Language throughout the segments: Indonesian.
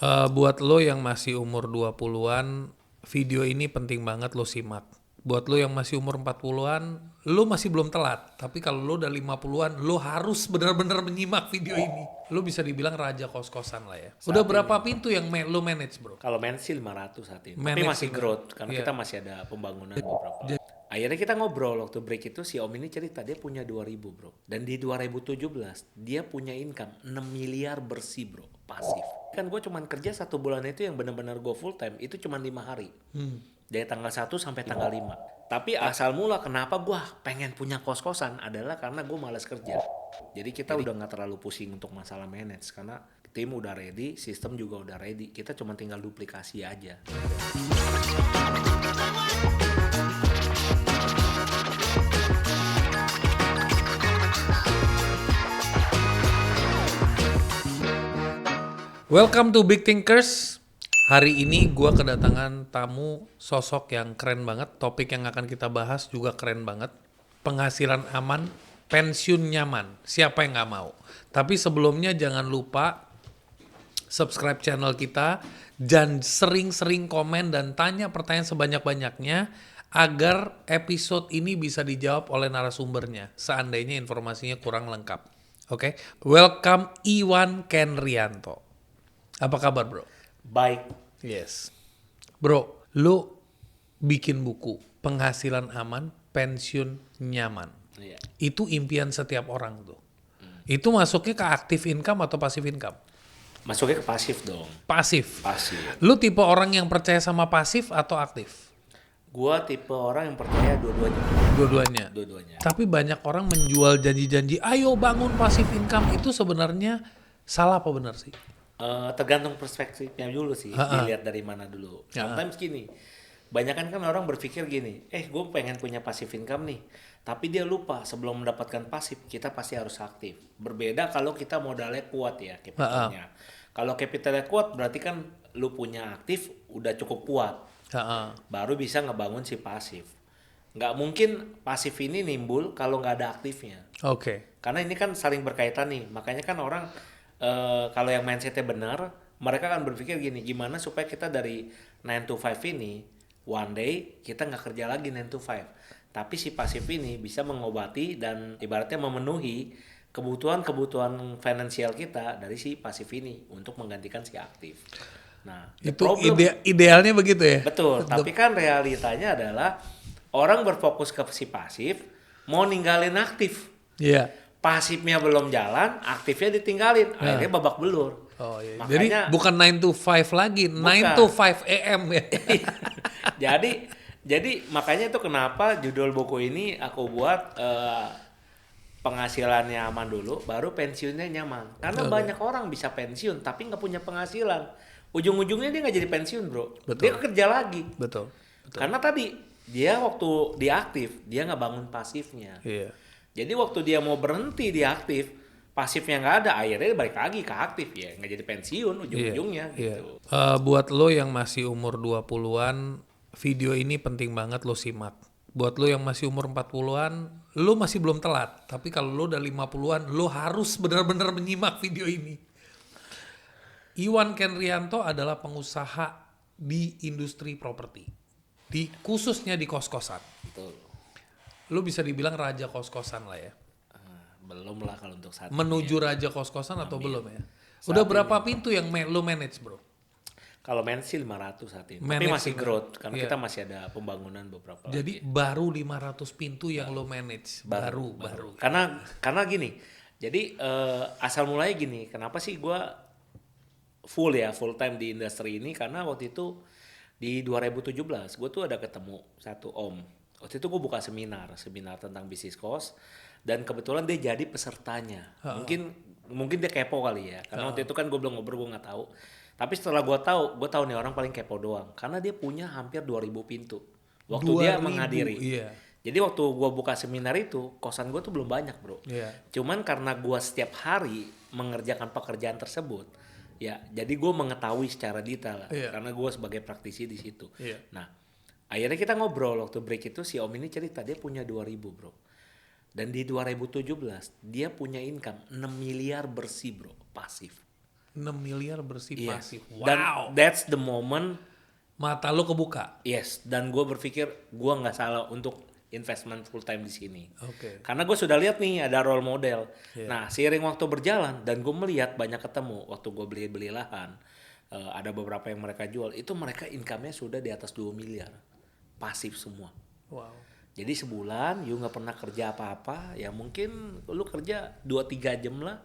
Buat lo yang masih umur 20-an, video ini penting banget lo simak. Buat lo yang masih umur 40-an, lo masih belum telat. Tapi kalau lo udah 50-an, lo harus benar-benar menyimak video ini. Lo bisa dibilang raja kos-kosan lah ya. Udah Saat berapa ini. pintu yang lo manage, bro? Kalau main sih 500 saat ini. Tapi Manage masih lima. growth karena Iya. kita masih ada pembangunan beberapa. Akhirnya kita ngobrol waktu break itu si Om ini cerita dia punya 2000 bro. Dan di 2017 dia punya income 6 miliar bersih bro, pasif. Kan gue cuman kerja 1 bulan itu yang benar-benar gue full time itu cuman 5 hari. Dari tanggal 1 sampai tanggal 5. Tapi asal mula kenapa gue pengen punya kos-kosan adalah karena gue malas kerja. Jadi kita udah nggak terlalu pusing untuk masalah manage karena tim udah ready, sistem juga udah ready. Kita cuma tinggal duplikasi aja. Welcome to Big Thinkers. Hari ini gue kedatangan tamu sosok yang keren banget. Topik yang akan kita bahas juga keren banget. Penghasilan aman, pensiun nyaman. Siapa yang gak mau? Tapi sebelumnya jangan lupa subscribe channel kita. Dan sering-sering komen dan tanya pertanyaan sebanyak-banyaknya. Agar episode ini bisa dijawab oleh narasumbernya. Seandainya informasinya kurang lengkap. Oke? Welcome Iwan Kenrianto. Apa kabar, bro? Baik. Yes. Bro, lu bikin buku penghasilan aman, pensiun nyaman. Iya. Itu impian setiap orang tuh. Itu masuknya ke active income atau passive income? Masuknya ke pasif dong. Pasif. Pasif. Lu tipe orang yang percaya sama pasif atau aktif? Gua tipe orang yang percaya dua-duanya. Dua-duanya. Dua-duanya. Tapi banyak orang menjual janji-janji, ayo bangun passive income, itu sebenarnya salah apa benar sih? Tergantung perspektifnya dulu sih. Dilihat dari mana dulu. Sometimes gini. Banyakan kan orang berpikir gini, gue pengen punya passive income nih. Tapi dia lupa sebelum mendapatkan pasif, kita pasti harus aktif. Berbeda kalau kita modalnya kuat ya, capitalnya. Kalau capitalnya kuat berarti kan lu punya aktif udah cukup kuat. Baru bisa ngebangun si pasif. Nggak mungkin pasif ini nimbul kalau nggak ada aktifnya. Oke. Karena ini kan saling berkaitan nih. Makanya kan orang kalau yang mindsetnya benar, mereka akan berpikir gini, gimana supaya kita dari 9 to 5 ini, one day kita nggak kerja lagi 9 to 5. Tapi si pasif ini bisa mengobati dan ibaratnya memenuhi kebutuhan-kebutuhan finansial kita dari si pasif ini untuk menggantikan si aktif. Nah, Itu idealnya begitu ya? betul, tapi kan realitanya adalah orang berfokus ke si pasif, mau ninggalin aktif. Iya. Pasifnya belum jalan, aktifnya ditinggalin, akhirnya babak belur. Oh iya. Makanya, Jadi bukan 9 to 5 lagi, 9 to 5 AM ya. jadi makanya itu kenapa judul buku ini aku buat penghasilannya aman dulu, baru pensiunnya nyaman. Karena banyak orang bisa pensiun tapi nggak punya penghasilan. Ujung-ujungnya dia nggak jadi pensiun bro, dia kerja lagi. Betul. Karena tadi dia waktu diaktif dia nggak bangun pasifnya. Iya. Jadi waktu dia mau berhenti di aktif, pasifnya nggak ada, akhirnya balik lagi ke aktif ya, nggak jadi pensiun ujung-ujungnya gitu. Buat lo yang masih umur 20-an, video ini penting banget lo simak. Buat lo yang masih umur 40-an, lo masih belum telat. Tapi kalau lo udah 50-an, lo harus benar-benar menyimak video ini. Iwan Kenrianto adalah pengusaha di industri properti. Khususnya di kos-kosan. Betul. Lo bisa dibilang raja kos-kosan lah ya. Belum lah kalau untuk saat Menuju ini. raja kos-kosan atau belum ya? Udah berapa pintu yang lo manage, bro? Kalau main sih 500 saat ini. Tapi Manage masih juga. growth karena Iya. kita masih ada pembangunan beberapa. Jadi baru 500 pintu yang lo manage. Baru. Karena gini. Jadi asal mulanya gini, kenapa sih gua full time di industri ini karena waktu itu di 2017 gue tuh ada ketemu satu om. Waktu itu gue buka seminar tentang bisnis kos dan kebetulan dia jadi pesertanya. Mungkin dia kepo kali ya. Karena waktu itu kan gue belum ngobrol, gue nggak tahu. Tapi setelah gue tahu nih orang paling kepo doang. Karena dia punya hampir 2000 pintu. Waktu dia menghadiri. Iya. Jadi waktu gue buka seminar itu, kosan gue tuh belum banyak bro. Iya. Cuman karena gue setiap hari mengerjakan pekerjaan tersebut, ya jadi gue mengetahui secara detail lah. Iya. Karena gue sebagai praktisi di situ. Iya. Nah, akhirnya kita ngobrol waktu break itu si om ini cerita dia punya 2000 bro. Dan di 2017 dia punya income 6 miliar bersih bro, pasif. 6 miliar bersih Yes. pasif. Dan Wow. that's the moment, Mata lo kebuka. yes. Dan gue berpikir gue nggak salah untuk investment full time di sini. Oke. Karena gue sudah lihat nih ada role model. Iya. Nah seiring waktu berjalan dan gue melihat banyak ketemu waktu gue beli lahan, ada beberapa yang mereka jual itu mereka income-nya sudah di atas 2 miliar pasif semua. Wow. Jadi sebulan you nggak pernah kerja apa-apa, ya mungkin lu kerja 2-3 jam lah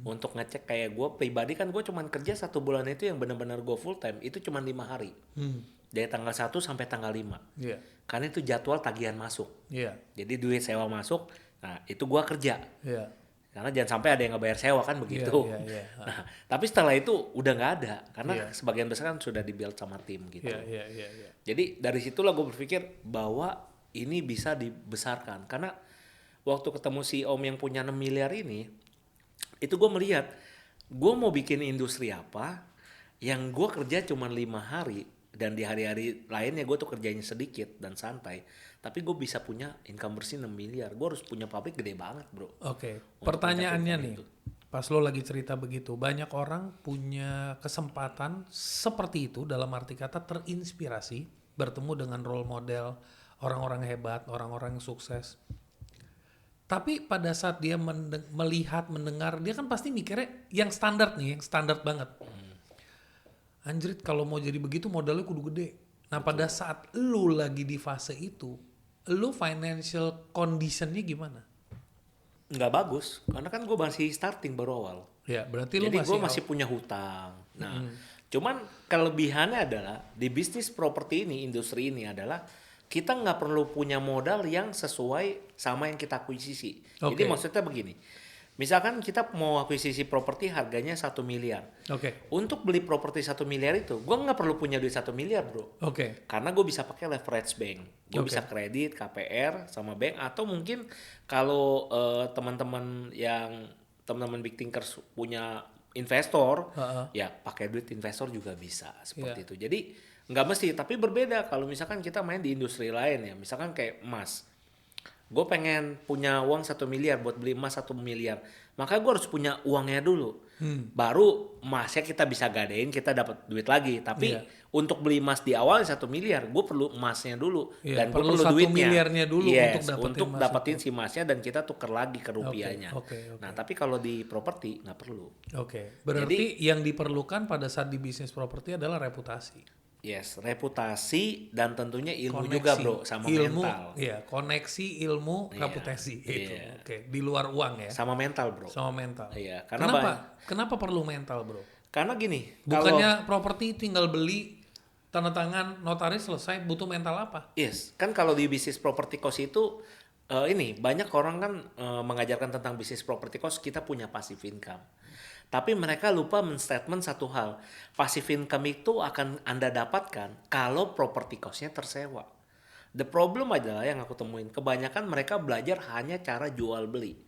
untuk ngecek. Kayak gue pribadi kan gue cuman kerja 1 bulan itu yang benar-benar gue full time itu cuman 5 hari. Dari tanggal 1 sampai tanggal 5. Iya. Karena itu jadwal tagihan masuk. Iya. Jadi duit sewa masuk, nah itu gua kerja. Iya. Karena jangan sampai ada yang nggak bayar sewa kan begitu. Iya. Nah, tapi setelah itu udah nggak ada karena Iya. sebagian besar kan sudah dibuild sama tim gitu. Iya. Jadi dari situlah gue berpikir bahwa ini bisa dibesarkan. Karena waktu ketemu si Om yang punya 6 miliar ini, itu gue melihat gue mau bikin industri apa yang gue kerja cuma 5 hari dan di hari-hari lainnya gue tuh kerjanya sedikit dan santai. Tapi gue bisa punya income bersih 6 miliar. Gue harus punya pabrik gede banget bro. Oke. Untuk Pertanyaannya mencapai nih, itu. pas lo lagi cerita begitu, banyak orang punya kesempatan seperti itu dalam arti kata terinspirasi, bertemu dengan role model, orang-orang hebat, orang-orang yang sukses. Tapi pada saat dia melihat, mendengar, dia kan pasti mikirnya yang standar nih, yang standar banget. Anjrit kalau mau jadi begitu modalnya kudu gede. Nah pada saat lu lagi di fase itu, lu financial conditionnya gimana? Nggak bagus karena kan gue masih starting baru awal. Ya berarti lu Jadi masih gue masih punya hutang. Nah, cuman kelebihannya adalah di bisnis properti ini, industri ini adalah kita nggak perlu punya modal yang sesuai sama yang kita akuisisi. Jadi Oke. maksudnya begini, misalkan kita mau akuisisi properti harganya 1 miliar. Oke. Untuk beli properti 1 miliar itu, gue nggak perlu punya duit 1 miliar bro. Oke. Karena gue bisa pakai leverage bank. Gue Oke. bisa kredit, KPR sama bank. Atau mungkin kalau teman-teman big thinkers punya investor, ya pakai duit investor juga bisa seperti itu. Jadi nggak mesti, tapi berbeda kalau misalkan kita main di industri lain ya. Misalkan kayak emas. Gue pengen punya uang 1 miliar buat beli emas 1 miliar. Maka gue harus punya uangnya dulu. Baru emasnya kita bisa gadein, kita dapat duit lagi. Tapi Iya. untuk beli emas di awal 1 miliar, gue perlu emasnya dulu. Iya, Dan gue perlu perlu 1 duitnya. miliarnya dulu Yes, untuk dapetin emas dapetin si emasnya dan kita tuker lagi ke rupiahnya. oke. Nah tapi kalau di properti nggak perlu. Oke. Berarti yang diperlukan pada saat di bisnis properti adalah reputasi. Yes, reputasi dan tentunya ilmu juga bro, sama ilmu, mental. Iya, koneksi, ilmu, Iya, reputasi itu. iya. Oke, di luar uang ya. Sama mental bro. Sama mental. Iya, karena Kenapa perlu mental, Bro? karena gini, Bukannya properti tinggal beli, tanda tangan, notaris selesai, butuh mental apa? yes, kan kalau di bisnis property cost itu ini banyak orang kan mengajarkan tentang bisnis property cost kita punya passive income. Tapi mereka lupa men-statement satu hal. Passive income itu akan Anda dapatkan kalau property cost-nya tersewa. The problem adalah yang aku temuin, kebanyakan mereka belajar hanya cara jual beli.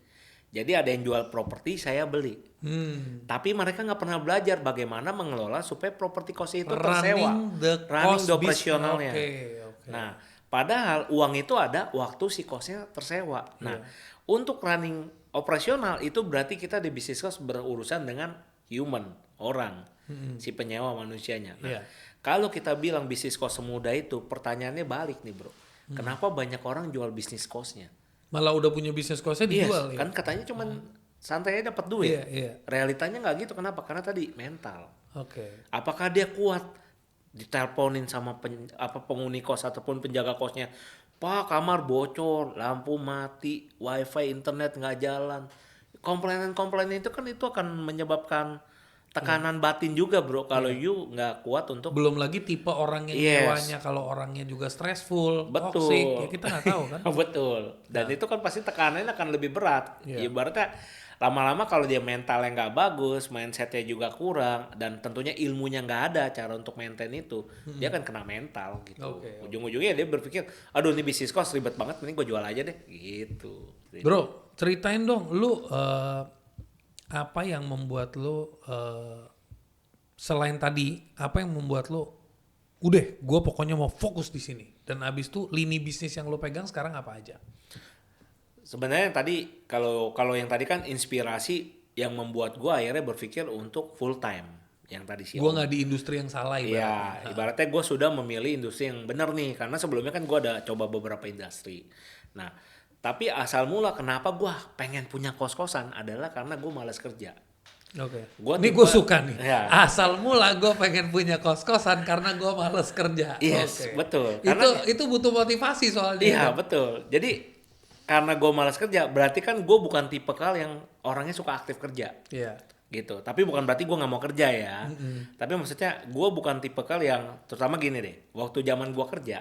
Jadi ada yang jual properti, saya beli. Tapi mereka nggak pernah belajar bagaimana mengelola supaya property cost itu tersewa. Running the operationalnya. Oke. Nah, padahal uang itu ada waktu si cost-nya tersewa. Nah, untuk running operasional itu berarti kita di bisnis cost berurusan dengan human, orang, si penyewa manusianya. Nah, kalau kita bilang bisnis cost semudah itu, pertanyaannya balik nih bro. Kenapa banyak orang jual bisnis cost-nya? Malah udah punya bisnis cost-nya dijual. Kan katanya cuman santai aja dapat duit. Iya. Realitanya nggak gitu. Kenapa? Karena tadi mental. Oke. Apakah dia kuat? Diteleponin sama penghuni kos ataupun penjaga kosnya, Pak kamar bocor, lampu mati, wifi, internet nggak jalan. Komplainan itu kan itu akan menyebabkan tekanan batin juga bro. Kalau you nggak kuat untuk Belum lagi tipe orang yang nyewanya, kalau orangnya juga stressful, toxic, ya kita nggak tahu kan. Betul. Dan itu kan pasti tekanannya akan lebih berat. Ibaratnya lama-lama kalau dia mentalnya nggak bagus, mindsetnya juga kurang, dan tentunya ilmunya nggak ada cara untuk maintain itu, dia akan kena mental gitu. Ujung-ujungnya dia berpikir, aduh ini bisnis cost ribet banget, mending gue jual aja deh gitu. Bro, ceritain dong, lu apa yang membuat lu selain tadi, apa yang membuat lu udah gue pokoknya mau fokus di sini, dan abis itu lini bisnis yang lu pegang sekarang apa aja? Sebenarnya tadi kalau yang tadi kan inspirasi yang membuat gue akhirnya berpikir untuk full time yang tadi sih. Gue nggak di industri yang salah Iya, ibaratnya. ibaratnya gue sudah memilih industri yang benar nih, karena sebelumnya kan gue ada coba beberapa industri. Nah, tapi asal mula kenapa gue pengen punya kos-kosan adalah karena gue malas kerja. Oke. Gua Ini tipe- gue suka nih. Ya. Asal mula gue pengen punya kos-kosan karena gue males kerja. Yes, Oke. betul. Karena Itu butuh motivasi soalnya. iya betul. Jadi karena gue malas kerja, berarti kan gue bukan tipe yang orangnya suka aktif kerja. Iya. Gitu. Tapi bukan berarti gue nggak mau kerja ya. Tapi maksudnya gue bukan tipe yang, terutama gini deh, waktu zaman gue kerja,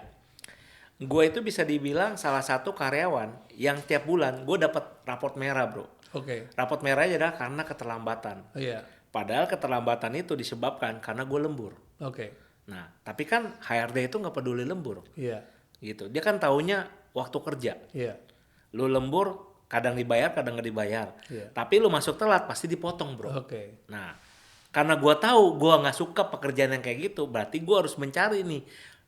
gue itu bisa dibilang salah satu karyawan yang tiap bulan gue dapat raport merah, bro. Oke. Raport merahnya adalah karena keterlambatan. Iya. Padahal keterlambatan itu disebabkan karena gue lembur. Oke. Nah, tapi kan HRD itu nggak peduli lembur. Iya. Gitu. Dia kan taunya waktu kerja. Iya. Lu lembur, kadang dibayar, kadang nggak dibayar. Iya. Tapi lu masuk telat, pasti dipotong, bro. Oke. Nah, karena gue tahu gue nggak suka pekerjaan yang kayak gitu, berarti gue harus mencari nih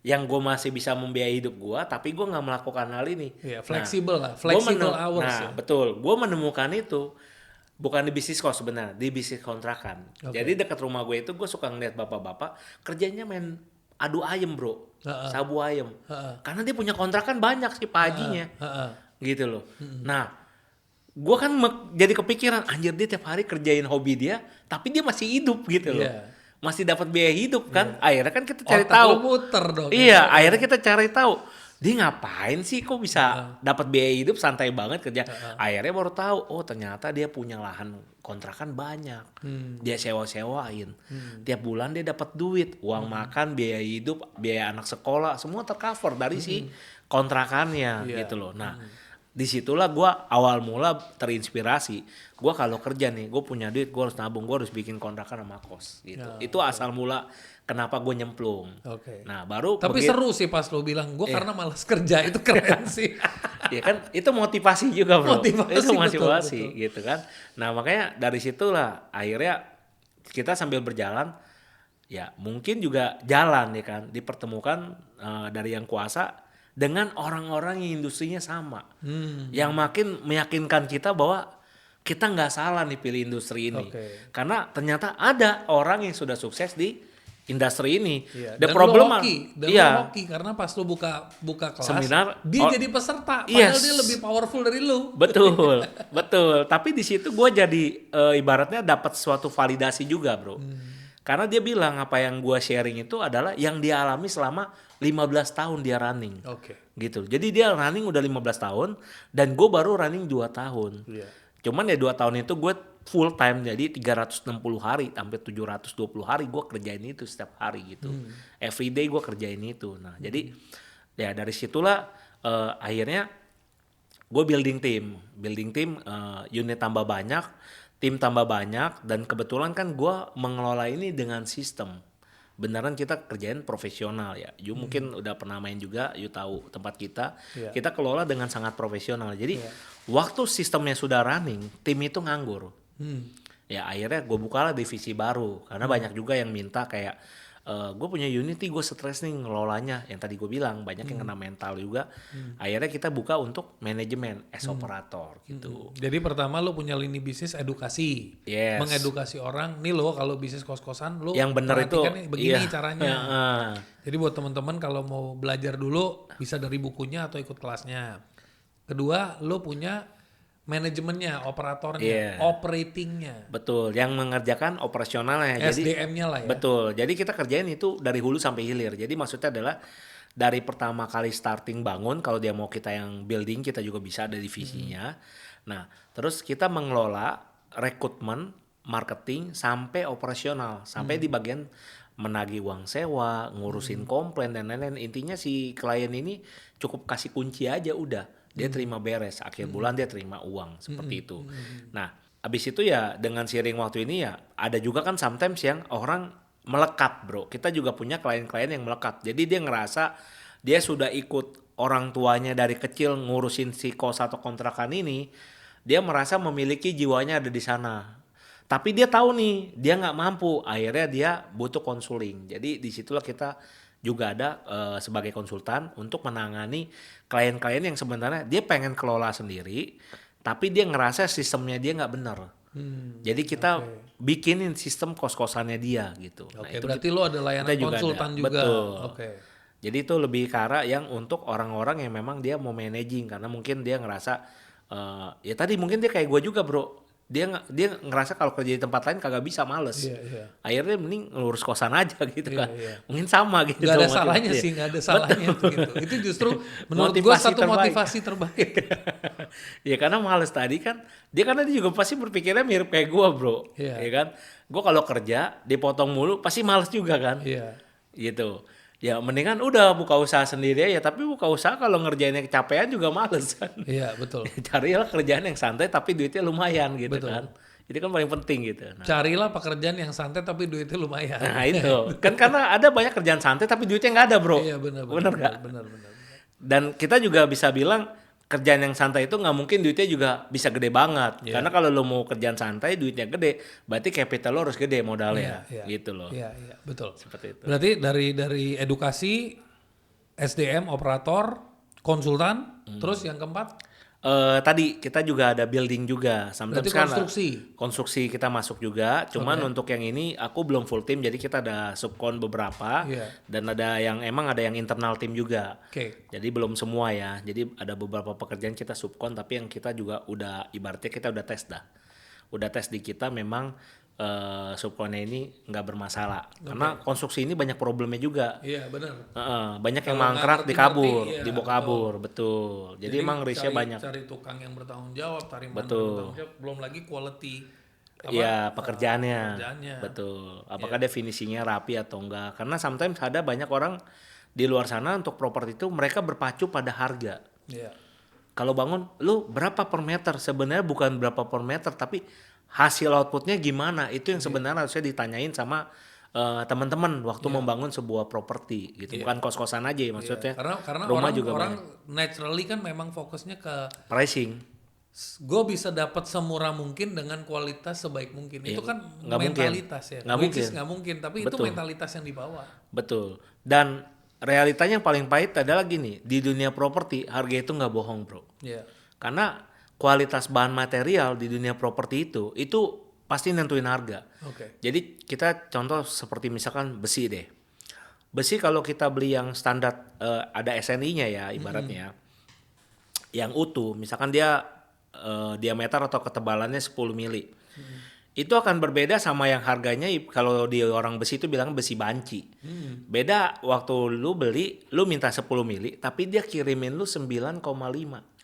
yang gue masih bisa membiayai hidup gue, tapi gue nggak melakukan hal ini. Iya, fleksibel lah, Gua flexible hours nah, ya. betul. Gue menemukan itu bukan di bisnis kos sebenarnya, di bisnis kontrakan. Oke. Jadi dekat rumah gue itu gue suka ngeliat bapak-bapak kerjanya main adu ayam, bro, sabu ayam. Karena dia punya kontrakan banyak sih Pak Hajinya, gitu loh. Nah, gue kan jadi kepikiran, anjir dia tiap hari kerjain hobi dia, tapi dia masih hidup gitu loh. Iya. Masih dapat biaya hidup kan. Akhirnya kan kita cari Otak tahu. lu muter dong. Iya, akhirnya kita cari tahu. Dia ngapain sih kok bisa dapat biaya hidup santai banget kerja. Akhirnya baru tahu, oh ternyata dia punya lahan kontrakan banyak. Dia sewa-sewain. Tiap bulan dia dapat duit, uang makan, biaya hidup, biaya anak sekolah, semua tercover dari si kontrakannya Iya. gitu loh. Nah, disitulah gue awal mula terinspirasi. Gue kalau kerja nih, gue punya duit, gue harus nabung, gue harus bikin kontrakan sama kos gitu. Itu asal mula kenapa gue nyemplung. Oke. Nah baru Tapi seru sih pas lo bilang, gue karena malas kerja, itu keren sih. ya kan itu motivasi juga, bro. Motivasi, Itu motivasi betul. gitu kan. Nah makanya dari situlah akhirnya kita sambil berjalan, ya mungkin juga jalan ya kan, dipertemukan dari yang kuasa dengan orang-orang yang industrinya sama, yang makin meyakinkan kita bahwa kita nggak salah nih pilih industri ini. Oke. Karena ternyata ada orang yang sudah sukses di industri ini. Iya. The Dan problem lo hoki, karena pas lo buka kelas, Seminar, dia jadi peserta, padahal Yes. dia lebih powerful dari lo. betul, betul. Tapi di situ gue jadi ibaratnya dapat suatu validasi juga, bro. Karena dia bilang apa yang gue sharing itu adalah yang dia alami selama 15 tahun dia running. Oke. Gitu. Jadi dia running udah 15 tahun dan gue baru running 2 tahun. Iya. Cuman ya 2 tahun itu gue full time, jadi 360 hari sampai 720 hari gue kerjain itu setiap hari gitu. Every day gue kerjain itu. Nah, jadi ya dari situlah akhirnya gue building tim, unit tambah banyak, tim tambah banyak, dan kebetulan kan gue mengelola ini dengan sistem. Beneran kita kerjain profesional ya. You mungkin udah pernah main juga, you tahu tempat kita. Iya. Kita kelola dengan sangat profesional. Jadi waktu sistemnya sudah running, tim itu nganggur. Ya akhirnya gue bukalah divisi baru. Karena banyak juga yang minta kayak, gue punya Unity, gue stres nih ngelolanya. Yang tadi gue bilang banyak yang kena mental juga. Akhirnya kita buka untuk manajemen as operator gitu. Jadi pertama lo punya lini bisnis edukasi, Yes. mengedukasi orang. Nih lo kalau bisnis kos-kosan lo Yang bener itu perhatikan nih, begini iya. caranya. Heeh. Jadi buat teman-teman kalau mau belajar dulu bisa dari bukunya atau ikut kelasnya. Kedua, lo punya manajemennya, operatornya, Iya. operatingnya, Betul, yang mengerjakan operasionalnya. Jadi SDM-nya lah ya. betul. Jadi kita kerjain itu dari hulu sampai hilir. Jadi maksudnya adalah dari pertama kali starting bangun, kalau dia mau kita yang building, kita juga bisa ada divisinya. Nah, terus kita mengelola rekrutmen, marketing sampai operasional, sampai di bagian menagih uang sewa, ngurusin komplain dan lain-lain. Intinya si klien ini cukup kasih kunci aja udah. Dia terima beres, akhir bulan dia terima uang, seperti itu. Nah, abis itu ya dengan seiring waktu ini ya ada juga kan sometimes yang orang melekat, bro. Kita juga punya klien-klien yang melekat. Jadi dia ngerasa dia sudah ikut orang tuanya dari kecil ngurusin si kos atau kontrakan ini, dia merasa memiliki jiwanya ada di sana. Tapi dia tahu nih, dia nggak mampu. Akhirnya dia butuh konseling. Jadi disitulah kita juga ada sebagai konsultan untuk menangani klien-klien yang sebenarnya dia pengen kelola sendiri, tapi dia ngerasa sistemnya dia nggak benar. Jadi kita bikinin sistem kos-kosannya dia gitu. Nah, Oke, itu berarti lo ada layanan kita juga konsultan ada. juga. Betul. Oke. Jadi itu lebih ke arah yang untuk orang-orang yang memang dia mau managing karena mungkin dia ngerasa ya tadi mungkin dia kayak gue juga bro. Dia ngerasa kalau kerja di tempat lain kagak bisa, males. Iya, iya. Akhirnya mending ngurus kosan aja gitu Iya, kan. iya. Mungkin sama gitu. Gak ada motivasi. salahnya sih, gak ada salahnya itu gitu. Itu justru menurut gue Motivasi satu terbaik. motivasi terbaik. Ya karena males tadi kan karena dia juga pasti berpikirnya mirip kayak gue bro. Iya. Ya kan. Gue kalau kerja dipotong mulu pasti males juga kan. Iya. Gitu. Ya mendingan udah buka usaha sendiri ya, tapi buka usaha kalau ngerjainnya kecapean juga males kan. Iya, betul. Carilah kerjaan yang santai tapi duitnya lumayan gitu Betul. kan. Itu kan paling penting gitu. Nah, Carilah pekerjaan yang santai tapi duitnya lumayan. itu kan karena ada banyak kerjaan santai tapi duitnya nggak ada bro. Iya, benar. Bener nggak? Benar. Dan kita juga bisa bilang kerjaan yang santai itu nggak mungkin duitnya juga bisa gede banget. Iya. Karena kalau lo mau kerjaan santai duitnya gede, berarti capital lo harus gede modalnya, Iya. gitu loh. Iya, betul. Seperti itu. Berarti dari edukasi, SDM, operator, konsultan, terus yang keempat? Tadi kita juga ada building juga, Berarti kan konstruksi. kita masuk juga. Cuman untuk yang ini aku belum full tim, jadi kita ada subkon beberapa Iya. dan ada yang ada yang internal tim juga. Oke. Jadi belum semua ya. Jadi ada beberapa pekerjaan kita subkon, tapi yang kita juga udah ibaratnya kita udah tes dah. Udah tes di kita memang subkonnya ini nggak bermasalah. Karena konstruksi ini banyak problemnya juga. Iya, benar. Banyak yang Kalau mangkrak nggak dikabur, ngerti-ngerti, iya, dibawa kabur, betul. Jadi emang risknya banyak. Cari tukang yang bertanggung jawab, cari mana Betul. bertanggung jawab, belum lagi quality. Iya, pekerjaannya. pekerjaannya. Betul. Apakah definisinya rapi atau enggak? Karena sometimes ada banyak orang di luar sana untuk properti itu mereka berpacu pada harga. Iya. Kalau bangun, lu berapa per meter? Sebenarnya bukan berapa per meter, tapi hasil outputnya gimana? Itu yang sebenarnya harusnya ditanyain sama teman-teman waktu membangun sebuah properti gitu. Bukan kos-kosan aja maksudnya. Karena rumah orang, juga orang naturally kan memang fokusnya ke pricing. gue bisa dapat semurah mungkin dengan kualitas sebaik mungkin. Itu kan nggak mentalitas mungkin. ya. Nggak Which is mungkin. nggak mungkin, tapi itu Betul. mentalitas yang dibawa. Betul. Dan realitanya yang paling pahit adalah gini, di dunia properti harga itu nggak bohong bro. Iya. Karena kualitas bahan material di dunia properti itu pasti nentuin harga. Oke. Jadi kita contoh seperti misalkan besi deh. Besi kalau kita beli yang standar ada SNI-nya ya ibaratnya. Yang utuh, misalkan dia diameter atau ketebalannya 10 mili. Itu akan berbeda sama yang harganya kalau di orang besi itu bilang besi banci. Beda waktu lu beli, lu minta 10 mili tapi dia kirimin lu 9,5.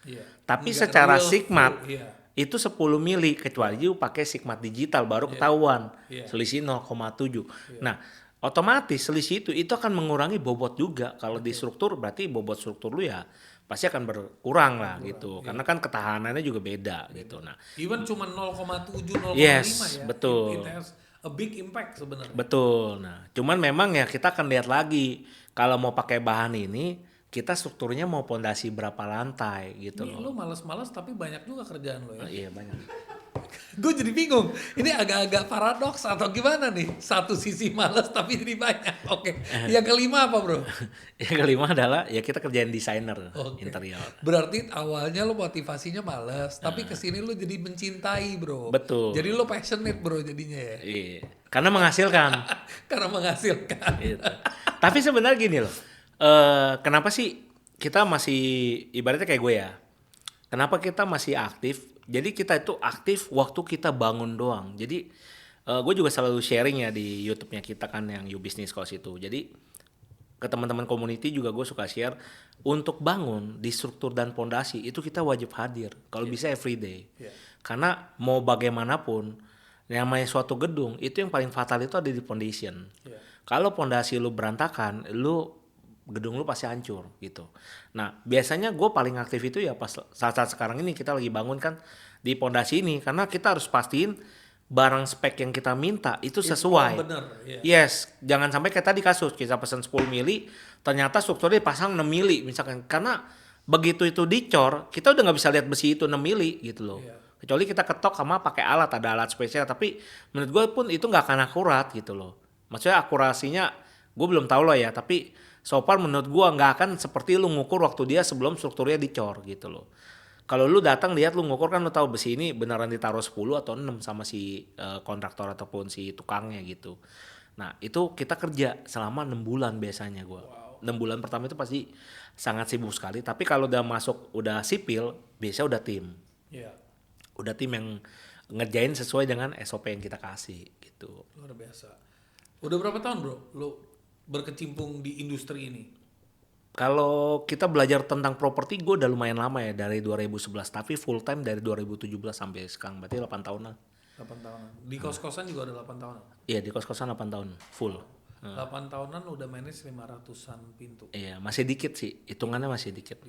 Iya. Tapi Nggak secara real sigmat full, iya. itu 10 mili kecuali lu pakai sigmat digital baru ketahuan. Iya. Selisih 0,7. Nah, otomatis selisih itu akan mengurangi bobot juga. Kalau di struktur berarti bobot struktur lu ya pasti akan berkurang lah gitu. Karena kan ketahanannya juga beda gitu. Nah, Even cuma 0,7, 0,5 Yes, ya. betul. It has a big impact sebenarnya. betul. Nah, cuman memang ya kita akan lihat lagi kalau mau pakai bahan ini kita strukturnya mau pondasi berapa lantai gitu Ini loh. lu males-males tapi banyak juga kerjaan lo ya. Iya banyak. Gue jadi bingung. Ini agak-agak paradoks atau gimana nih? Satu sisi males tapi jadi banyak. Oke. Yang kelima apa bro? Yang kelima adalah ya kita kerjain desainer Oke. interior. Berarti awalnya lo motivasinya males, tapi kesini lo jadi mencintai bro. Betul. Jadi lo passionate bro jadinya ya. Iya. Karena menghasilkan. Karena menghasilkan. Gitu. Tapi sebenarnya gini loh. Kenapa sih kita masih ibaratnya kayak gue ya. Kenapa kita masih aktif? Jadi kita itu aktif waktu kita bangun doang. Jadi gue juga selalu sharing ya di YouTube-nya kita kan yang You Business Coach itu. Jadi ke teman-teman community juga gue suka share untuk bangun di struktur dan pondasi itu kita wajib hadir. Kalau bisa everyday. Karena mau bagaimanapun yang namanya suatu gedung itu yang paling fatal itu ada di foundation. Kalau pondasi lu berantakan, gedung lu pasti hancur gitu. Nah biasanya gue paling aktif itu ya pas saat-saat sekarang ini kita lagi bangun kan di pondasi ini karena kita harus pastiin barang spek yang kita minta itu sesuai. Bener. Ya. Yes, jangan sampai kayak tadi kasus kita pesan 10 mili ternyata strukturnya dipasang 6 mili misalkan karena begitu itu dicor kita udah nggak bisa lihat besi itu 6 mili gitu loh. Kecuali kita ketok sama pakai alat, ada alat spesial tapi menurut gue pun itu nggak akan akurat gitu loh. Maksudnya akurasinya gue belum tahu loh ya tapi so far menurut gua nggak akan seperti lu ngukur waktu dia sebelum strukturnya dicor gitu loh. Kalau lu datang lihat, lu ngukur kan, lu tahu besi ini beneran ditaruh 10 atau 6 sama si kontraktor ataupun si tukangnya gitu. Nah, itu kita kerja selama 6 bulan biasanya gua. 6 bulan pertama itu pasti sangat sibuk sekali, tapi kalau udah masuk udah sipil, biasanya udah tim. Iya. Udah tim yang ngerjain sesuai dengan SOP yang kita kasih gitu. Luar biasa. Udah berapa tahun bro lo berkecimpung di industri ini? Kalau kita belajar tentang properti, gue udah lumayan lama ya, dari 2011, tapi full time dari 2017 sampai sekarang, berarti 8 tahunan. 8 tahunan. Di kos-kosan juga ada 8 tahunan? Iya, di kos-kosan 8 tahun, full. 8 tahunan udah manage 500-an pintu? Iya, masih dikit sih, hitungannya masih dikit.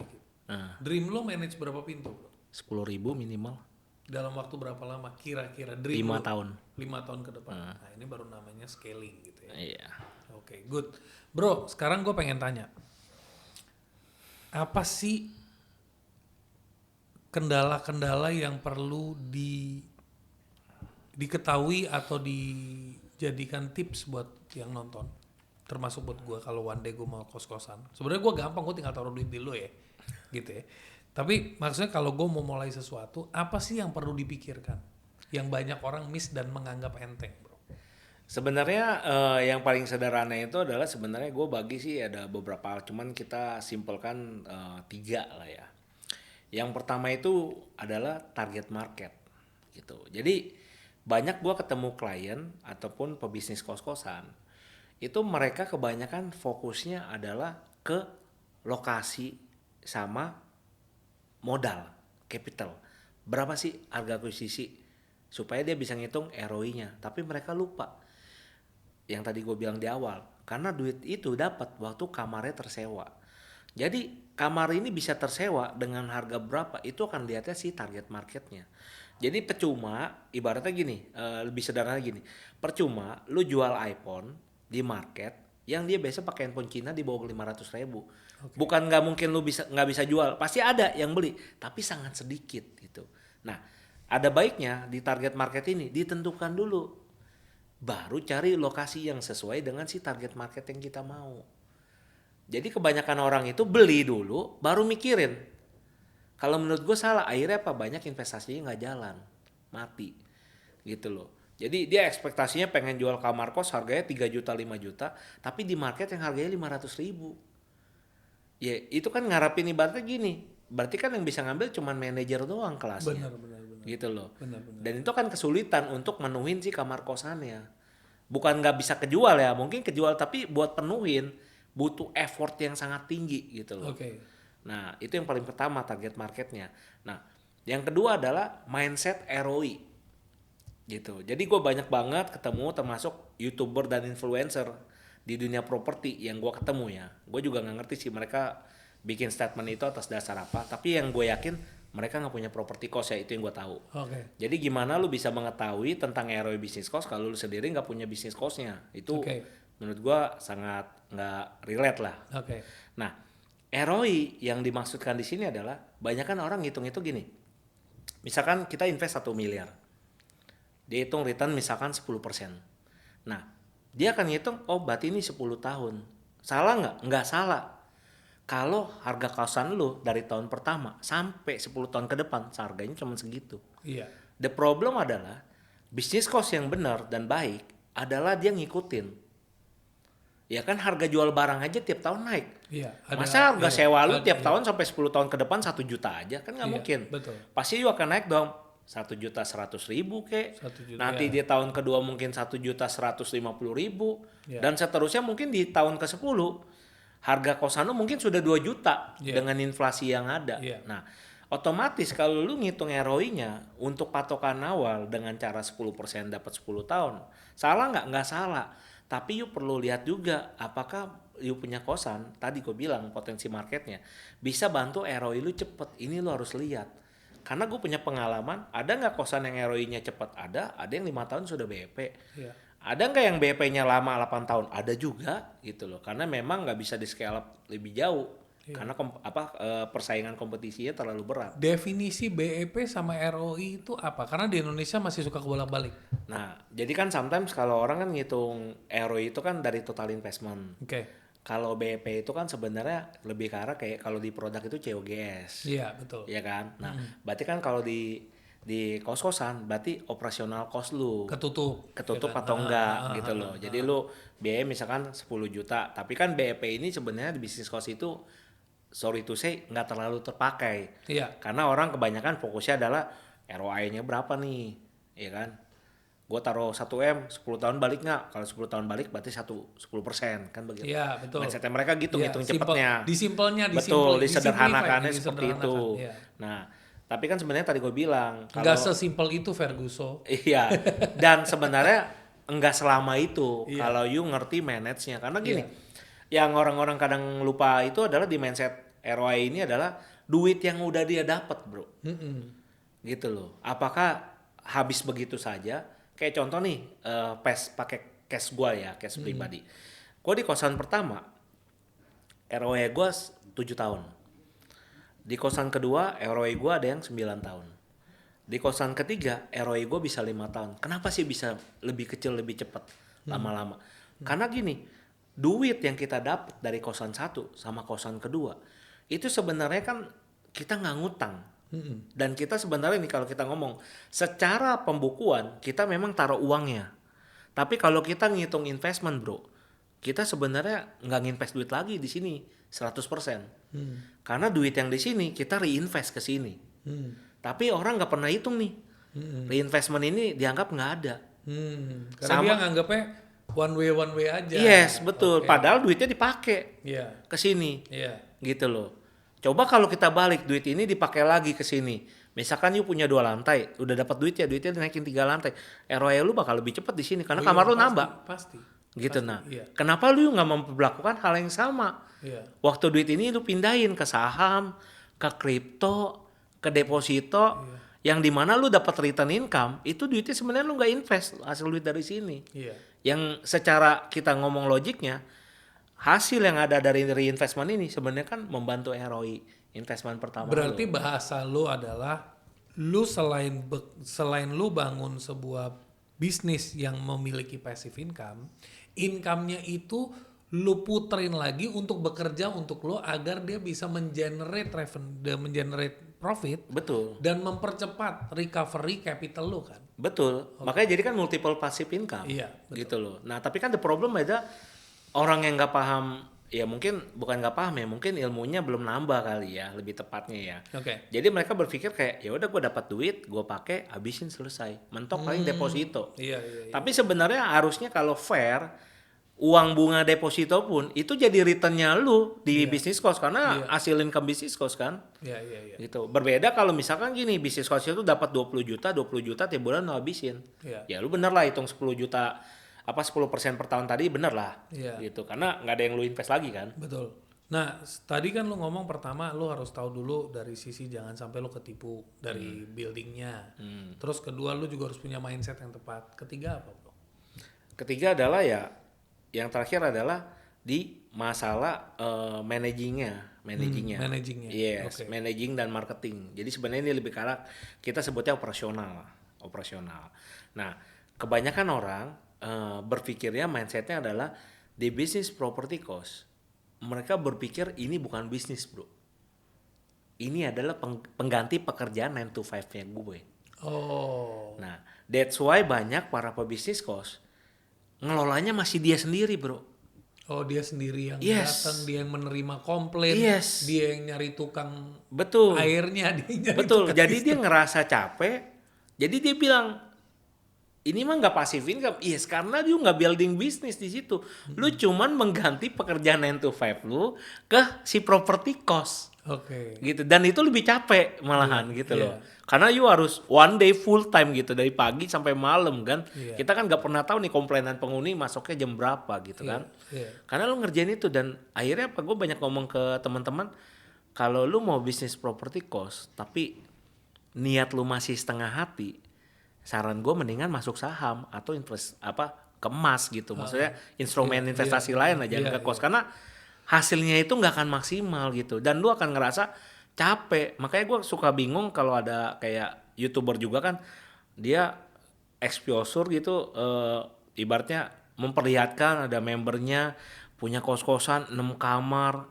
Dream lo manage berapa pintu bro? 10.000 minimal. Dalam waktu berapa lama kira-kira dream 5 lo? tahun. 5 tahun ke depan. Nah ini baru namanya scaling gitu ya. Iya. Oke, good. Bro, sekarang gue pengen tanya. Apa sih kendala-kendala yang perlu diketahui atau dijadikan tips buat yang nonton? Termasuk buat gue kalau one day gue mau kos-kosan. Sebenarnya gue gampang, gue tinggal taruh duit di lo ya. Gitu ya. Tapi maksudnya kalau gue mau mulai sesuatu, apa sih yang perlu dipikirkan? Yang banyak orang miss dan menganggap enteng bro. Sebenarnya yang paling sederhana itu adalah, sebenarnya gue bagi sih ada beberapa, cuman kita simpelkan 3 lah ya. Yang pertama itu adalah target market gitu. Jadi banyak gue ketemu klien ataupun pebisnis kos-kosan, itu mereka kebanyakan fokusnya adalah ke lokasi sama modal, capital. Berapa sih harga akuisisi? Supaya dia bisa ngitung ROI-nya. Tapi mereka lupa yang tadi gue bilang di awal, karena duit itu dapat waktu kamarnya tersewa. Jadi kamar ini bisa tersewa dengan harga berapa, itu akan lihatnya sih target marketnya. Jadi percuma, ibaratnya gini, lebih sederhana gini, percuma lu jual iPhone di market yang dia biasa pakai handphone Cina di bawah 500.000. Okay. Bukan nggak mungkin lu nggak bisa jual, pasti ada yang beli, tapi sangat sedikit gitu. Nah, ada baiknya di target market ini ditentukan dulu, baru cari lokasi yang sesuai dengan si target market yang kita mau. Jadi kebanyakan orang itu beli dulu baru mikirin. Kalau menurut gue salah, akhirnya apa, banyak investasinya nggak jalan, mati gitu loh. Jadi dia ekspektasinya pengen jual kamar kos harganya 3 juta 5 juta, tapi di market yang harganya 500.000. Ya itu kan ngarapin ibaratnya gini, berarti kan yang bisa ngambil cuman manajer doang kelasnya. Benar. Gitu loh. Benar. Dan itu kan kesulitan untuk menuhin si kamar kosannya. Bukan nggak bisa kejual ya, mungkin kejual, tapi buat penuhin butuh effort yang sangat tinggi gitu loh. Oke. Nah itu yang paling pertama, target marketnya. Nah yang kedua adalah mindset ROI gitu. Jadi gue banyak banget ketemu termasuk YouTuber dan influencer di dunia properti yang gue ketemu ya. Gue juga nggak ngerti sih mereka bikin statement itu atas dasar apa, tapi yang gue yakin mereka nggak punya properti cost ya, itu yang gue tahu. Oke. Jadi gimana lu bisa mengetahui tentang ROI bisnis cost kalau lu sendiri nggak punya bisnis costnya? Itu menurut gue sangat nggak relate lah. Oke. Nah ROI yang dimaksudkan di sini adalah, banyak kan orang ngitung itu gini. Misalkan kita invest 1 miliar, dia hitung return misalkan 10%. Nah dia akan ngitung, oh berarti ini 10 tahun. Salah nggak? Nggak salah. Kalau harga kawasan lu dari tahun pertama sampai 10 tahun ke depan, harganya cuma segitu. Iya. The problem adalah, bisnis cost yang benar dan baik adalah dia ngikutin. Ya kan harga jual barang aja tiap tahun naik. Iya. Masa harga sewa lu tiap tahun sampai 10 tahun ke depan 1 juta aja? Kan nggak mungkin. Betul. Pasti juga akan naik dong. 1.100.000 kek. Nanti di tahun kedua mungkin 1.150.000. Dan seterusnya mungkin di tahun ke-10 harga kosan lu mungkin sudah 2 juta dengan inflasi yang ada. Nah, otomatis kalau lu ngitung ROI-nya untuk patokan awal dengan cara 10% dapat 10 tahun. Salah nggak? Nggak salah. Tapi you perlu lihat juga apakah you punya kosan, tadi gue bilang potensi marketnya bisa bantu ROI lu cepet. Ini lu harus lihat. Karena gue punya pengalaman, ada nggak kosan yang ROI-nya cepet? Ada yang 5 tahun sudah BEP. Iya. Ada nggak yang BEP-nya lama 8 tahun? Ada juga gitu loh. Karena memang nggak bisa di scale up lebih jauh. Iya. Karena persaingan kompetisinya terlalu berat. Definisi BEP sama ROI itu apa? Karena di Indonesia masih suka kebolak-balik. Nah, jadi kan sometimes kalau orang kan ngitung ROI itu kan dari total investment. Oke. Kalau BEP itu kan sebenarnya lebih ke arah kayak kalau di produk itu COGS. Iya, betul. Iya kan? Nah, berarti kan kalau di kos-kosan berarti operasional cost lu Ketutup. ketutup ya kan? atau enggak gitu loh. Jadi lu biaya misalkan 10 juta, tapi kan BEP ini sebenarnya di bisnis cost itu sorry to say nggak terlalu terpakai. Iya. Karena orang kebanyakan fokusnya adalah ROI-nya berapa nih, ya kan? Gue taruh 1M, 10 tahun balik nggak? Kalau 10 tahun balik berarti 10% kan begitu. Iya, betul. Mindsetnya mereka gitu, Iya, ngitung simple. cepetnya. Disimpelnya, Betul, disimplify, disederhanakannya seperti itu. Iya. Nah, tapi kan sebenarnya tadi gue bilang Nggak kalau sesimpel itu Ferguson. iya, dan sebenarnya enggak selama itu Iya. kalau you ngerti manage-nya. Karena gini, yang orang-orang kadang lupa itu adalah di mindset ROI ini adalah duit yang udah dia dapat, bro. Gitu loh. Apakah habis begitu saja? Kayak contoh nih, pakai cash gua ya, cash pribadi. Gua di kosan pertama, ROI gua 7 tahun. Di kosan kedua, ROI gua ada yang 9 tahun. Di kosan ketiga, ROI gue bisa 5 tahun. Kenapa sih bisa lebih kecil, lebih cepat, lama-lama? Karena gini, duit yang kita dapat dari kosan satu sama kosan kedua, itu sebenarnya kan kita nggak ngutang. Dan kita sebenarnya nih kalau kita ngomong, secara pembukuan, kita memang taruh uangnya. Tapi kalau kita ngitung investment bro, kita sebenarnya nggak nginvest duit lagi di sini 100%. Karena duit yang di sini kita reinvest ke sini. Tapi orang nggak pernah hitung nih. Reinvestment ini dianggap nggak ada. Karena dia nganggapnya one way aja. Yes, betul. Padahal duitnya dipakai ke sini. Gitu loh. Coba kalau kita balik duit ini dipakai lagi ke sini. Misalkan you punya 2 lantai, udah dapat duitnya dinaikin 3 lantai. ROI lu bakal lebih cepat di sini karena kamar lu nambah. Pasti. Gitu nah. Kenapa lu nggak memperlakukan hal yang sama? Waktu duit ini lu pindahin ke saham, ke kripto, ke deposito, yang dimana lu dapat return income, itu duitnya sebenarnya lu nggak invest hasil duit dari sini. Yang secara kita ngomong logiknya, hasil yang ada dari reinvestment ini sebenarnya kan membantu ROI investment pertama. Berarti bahasa lu adalah, lu selain lu bangun sebuah bisnis yang memiliki passive income, income-nya itu lu puterin lagi untuk bekerja untuk lu agar dia bisa mengenerate revenue, mengenerate profit. Betul. Dan mempercepat recovery capital lu kan. Betul. Makanya jadi kan multiple passive income. Iya, betul. Gitu loh. Nah, tapi kan the problem ada orang yang nggak paham, ya mungkin bukan nggak paham ya, mungkin ilmunya belum nambah kali ya, lebih tepatnya ya. Jadi mereka berpikir kayak ya udah gue dapat duit, gue pakai, habisin selesai. Mentok paling deposito. Tapi sebenarnya harusnya kalau fair, uang bunga deposito pun itu jadi returnnya lu di bisnis cost karena hasil income bisnis cost kan. Gitu. Berbeda kalau misalkan gini, bisnis cost itu dapat 20 juta tiap bulan lu habisin. Ya lu bener lah hitung 10 juta 10% per tahun tadi bener lah. Gitu. Karena nggak ada yang lu invest lagi kan. Betul. Nah, tadi kan lu ngomong pertama lu harus tahu dulu dari sisi jangan sampai lu ketipu dari buildingnya. Terus kedua lu juga harus punya mindset yang tepat. Ketiga apa, bro? Ketiga adalah ya, yang terakhir adalah di masalah managingnya. Yes, managing dan marketing. Jadi sebenarnya ini lebih ke arah kita sebutnya operasional. Nah, kebanyakan orang berpikirnya mindsetnya adalah di bisnis property cost. Mereka berpikir ini bukan bisnis bro. Ini adalah pengganti pekerjaan 9 to 5-nya gue. Nah, that's why banyak para pebisnis cost ngelolanya masih dia sendiri bro. Dia sendiri yang datang, dia yang menerima komplain, dia yang nyari tukang airnya, dia yang nyari tukang. Jadi dia ngerasa capek, jadi dia bilang ini mah nggak passive income. Yes, karena dia nggak building bisnis di situ. Lu cuman mengganti pekerjaan 9 to 5 lu ke si property cost. Gitu. Dan itu lebih capek malahan gitu loh. Karena you harus one day full time gitu dari pagi sampai malam kan. Kita kan nggak pernah tahu nih komplainan penghuni masuknya jam berapa gitu kan. Karena lu ngerjain itu dan akhirnya gue banyak ngomong ke teman-teman, kalau lu mau bisnis property cost tapi niat lu masih setengah hati, saran gue mendingan masuk saham atau invest ke emas gitu. Maksudnya instrumen investasi lain aja ke cost karena hasilnya itu nggak akan maksimal gitu dan lu akan ngerasa capek. Makanya gue suka bingung kalau ada kayak YouTuber juga kan dia exposure gitu, ibaratnya memperlihatkan ada membernya punya kos-kosan 6 kamar.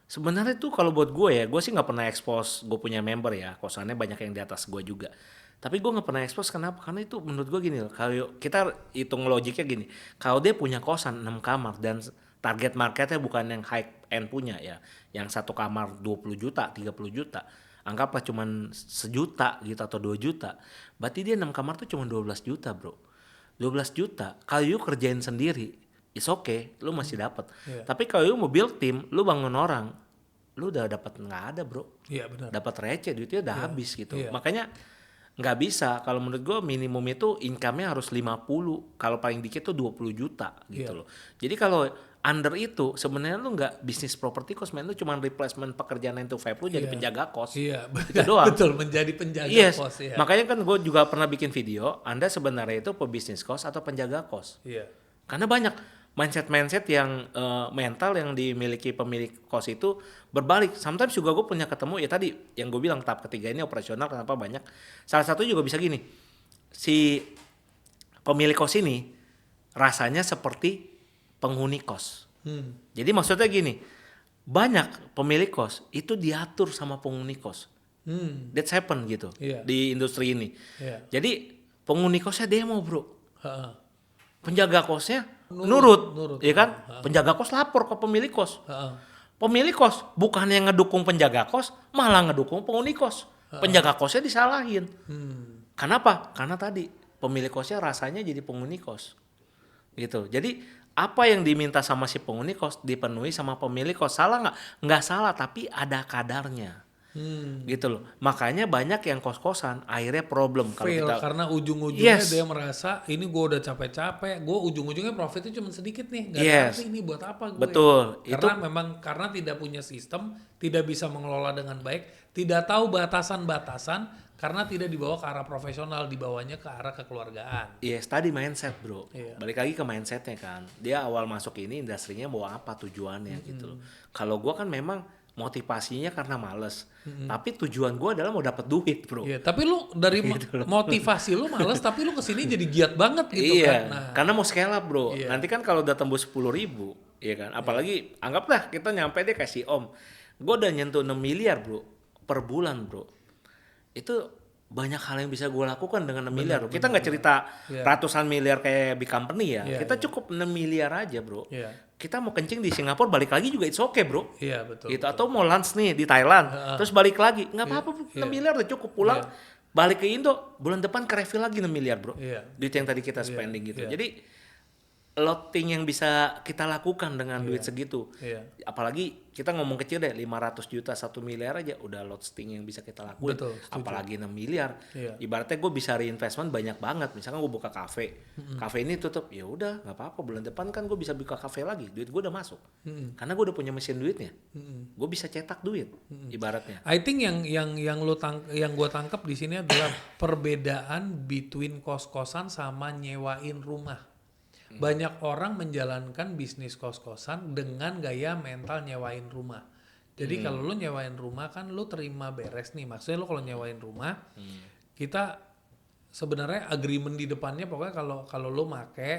Sebenarnya tuh kalau buat gue ya, gue sih nggak pernah expose gue punya member ya, kosannya banyak yang di atas gue juga. Tapi gue nggak pernah expose kenapa? Karena itu menurut gue gini loh, kalau kita hitung logiknya gini, kalau dia punya kosan 6 kamar dan target marketnya bukan yang high end punya ya, yang satu kamar 20 juta, 30 juta, anggaplah cuman 1 juta gitu atau 2 juta, berarti dia 6 kamar tuh cuma 12 juta bro. 12 juta, kalau you kerjain sendiri, it's okay, lu masih dapat. Iya. Tapi kalau lu mau build tim, lu bangun orang, lu udah dapat nggak ada bro. Iya benar. Dapat receh, duitnya udah habis gitu. Iya. Makanya nggak bisa. Kalau menurut gue minimum itu income-nya harus 50. Kalau paling dikit tuh 20 juta gitu Iya. loh. Jadi kalau under itu sebenarnya lu nggak bisnis properti cost, man, lu cuma replacement pekerjaan 9 to 5 lu jadi Iya. penjaga kos. Iya, Itu doang. betul, menjadi penjaga Yes. kos ya. Makanya kan gue juga pernah bikin video, Anda sebenarnya itu pebisnis kos atau penjaga kos. Iya. Karena banyak mindset yang mental yang dimiliki pemilik kos itu berbalik. Sometimes juga gue punya ketemu ya tadi yang gue bilang tahap ketiga ini operasional kenapa banyak. Salah satu juga bisa gini, si pemilik kos ini rasanya seperti penghuni kos. Jadi maksudnya gini, banyak pemilik kos itu diatur sama penghuni kos. That's happen gitu Iya. di industri ini. Iya. Jadi penghuni kosnya demo bro. Heeh. Penjaga kosnya nurut, nurut. ya kan? Penjaga kos lapor ke pemilik kos. Heeh. Pemilik kos bukannya ngedukung penjaga kos, malah ngedukung penghuni kos. Penjaga kosnya disalahin. Kenapa? Karena tadi pemilik kosnya rasanya jadi penghuni kos. Gitu. Jadi apa yang diminta sama si penghuni kos dipenuhi sama pemilik kos. Salah nggak? Nggak salah, tapi ada kadarnya. Gitu loh. Makanya banyak yang kos-kosan akhirnya problem kalau Fail kita karena ujung-ujungnya Yes. dia merasa ini gue udah capek-capek, gue ujung-ujungnya profitnya cuma sedikit nih, nggak Yes. ngerti ini buat apa gue. Betul. Karena memang karena tidak punya sistem, tidak bisa mengelola dengan baik, tidak tahu batasan-batasan, karena tidak dibawa ke arah profesional, dibawanya ke arah kekeluargaan. Yes, tadi mindset bro. Iya. Balik lagi ke mindsetnya kan. Dia awal masuk ini industrinya bawa apa tujuannya gitu loh. Kalau gua kan memang motivasinya karena males. Tapi tujuan gua adalah mau dapat duit bro. Iya, tapi lu dari motivasi lu males, tapi lu kesini jadi giat banget gitu Iya, kan. Nah, karena mau scale up bro. Iya. Nanti kan kalau udah tembus 10.000, ya kan. Apalagi anggaplah kita nyampe dia kasih om. Gue udah nyentuh 6 miliar bro per bulan bro. Itu banyak hal yang bisa gue lakukan dengan 6 miliar. Kita nggak cerita Iya. ratusan miliar kayak big company ya. Iya, Kita cukup 6 miliar aja bro. Iya. Kita mau kencing di Singapura balik lagi juga it's okay bro. Iya betul. Gitu. Atau mau lunch nih di Thailand, terus balik lagi, nggak apa-apa bro, 6 miliar udah cukup pulang, balik ke Indo, bulan depan ke refill lagi 6 miliar bro, Iya. duit yang tadi kita spending gitu. Iya. Jadi loading yang bisa kita lakukan dengan duit segitu, Iya. apalagi kita ngomong kecil deh, 500 juta 1 miliar aja udah loading yang bisa kita lakuin, Betul, setuju. apalagi 6 miliar. Iya. Ibaratnya gue bisa reinvestment banyak banget, misalkan gue buka kafe, kafe ini tutup, ya udah nggak apa-apa, bulan depan kan gue bisa buka kafe lagi, duit gue udah masuk, karena gue udah punya mesin duitnya, gue bisa cetak duit, ibaratnya. I think yang yang gue tangkap di sini adalah perbedaan between kos-kosan sama nyewain rumah. Banyak orang menjalankan bisnis kos-kosan dengan gaya mental nyewain rumah. Jadi kalau lu nyewain rumah kan lu terima beres nih. Maksudnya lu kalau nyewain rumah, kita sebenarnya agreement di depannya pokoknya kalau lu make,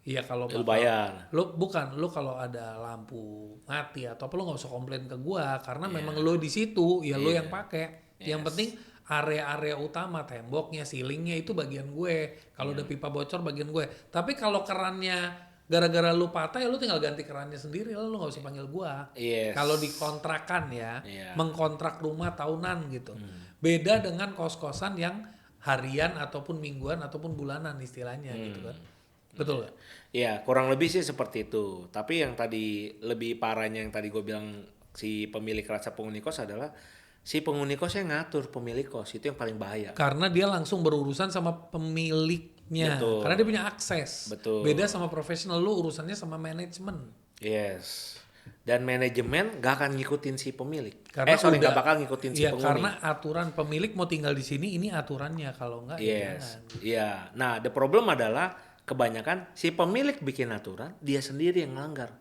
ya kalau Lu bayar. lu kalau ada lampu mati atau apa lu nggak usah komplain ke gua karena memang lu di situ ya lu yang pakai. Yang penting area-area utama, temboknya, ceilingnya itu bagian gue. Kalau udah pipa bocor bagian gue. Tapi kalau kerannya gara-gara lu patah ya lu tinggal ganti kerannya sendiri, lu nggak usah panggil gua. Yes. Kalau dikontrakan ya, Iya. mengkontrak rumah tahunan gitu. Beda dengan kos-kosan yang harian ataupun mingguan ataupun bulanan istilahnya gitu kan. Betul gak? Ya kurang lebih sih seperti itu. Tapi yang tadi lebih parahnya yang tadi gue bilang si pemilik rasa penghuni kos adalah si penghuni kos yang ngatur pemilik kos, itu yang paling bahaya. Karena dia langsung berurusan sama pemiliknya. Betul. Karena dia punya akses. Betul. Beda sama profesional, lu urusannya sama manajemen. Yes. Dan manajemen gak akan ngikutin si pemilik. Karena Gak bakal ngikutin si ya, penghuni. karena aturan pemilik mau tinggal di sini, ini aturannya. Kalau enggak ya Yes. jangan. Iya. Nah, the problem adalah kebanyakan si pemilik bikin aturan, dia sendiri yang melanggar.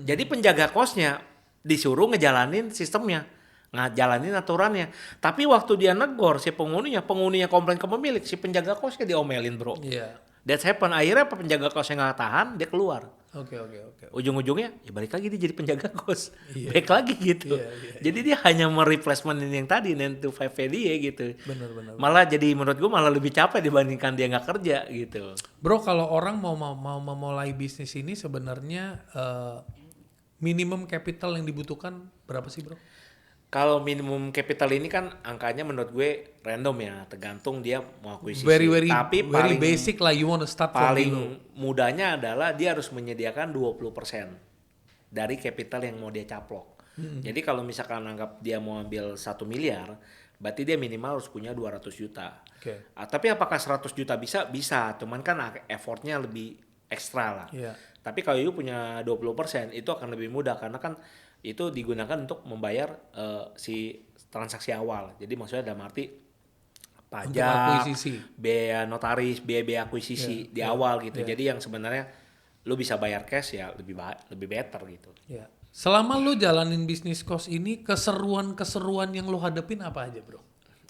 Jadi penjaga kosnya disuruh ngejalanin sistemnya, ngejalanin aturannya. Tapi waktu dia negor si penghuninya komplain ke pemilik, si penjaga kosnya diomelin bro. Iya. That's happen. Akhirnya penjaga kosnya nggak tahan, dia keluar. Oke, oke, oke. Ujung-ujungnya ya balik lagi dia jadi penjaga kos. Iya. Baik lagi gitu. Iya, iya, Jadi dia hanya mereplacement yang tadi 9 to 5 dia gitu. Benar-benar. Malah jadi menurut gue malah lebih capek dibandingkan dia nggak kerja gitu. Bro, kalau orang mau memulai bisnis ini sebenarnya minimum capital yang dibutuhkan berapa sih, Bro? Kalau minimum capital ini kan angkanya menurut gue random ya, tergantung dia mau akuisisi. Very Tapi very paling basic lah, you wanna start from paling below. mudahnya adalah dia harus menyediakan 20% dari capital yang mau dia caplok. Jadi kalau misalkan anggap dia mau ambil 1 miliar, berarti dia minimal harus punya 200 juta. Oke. Tapi apakah 100 juta bisa? Bisa, cuman kan effortnya lebih ekstra lah. Iya. Tapi kalau you punya 20% itu akan lebih mudah karena kan itu digunakan untuk membayar si transaksi awal. Jadi maksudnya dalam arti Untuk pajak, akuisisi. biaya notaris, biaya akuisisi di awal gitu. iya. Jadi yang sebenarnya lu bisa bayar cash ya lebih better gitu. Ya. Selama lu jalanin bisnis kos ini, keseruan-keseruan yang lu hadepin apa aja, Bro?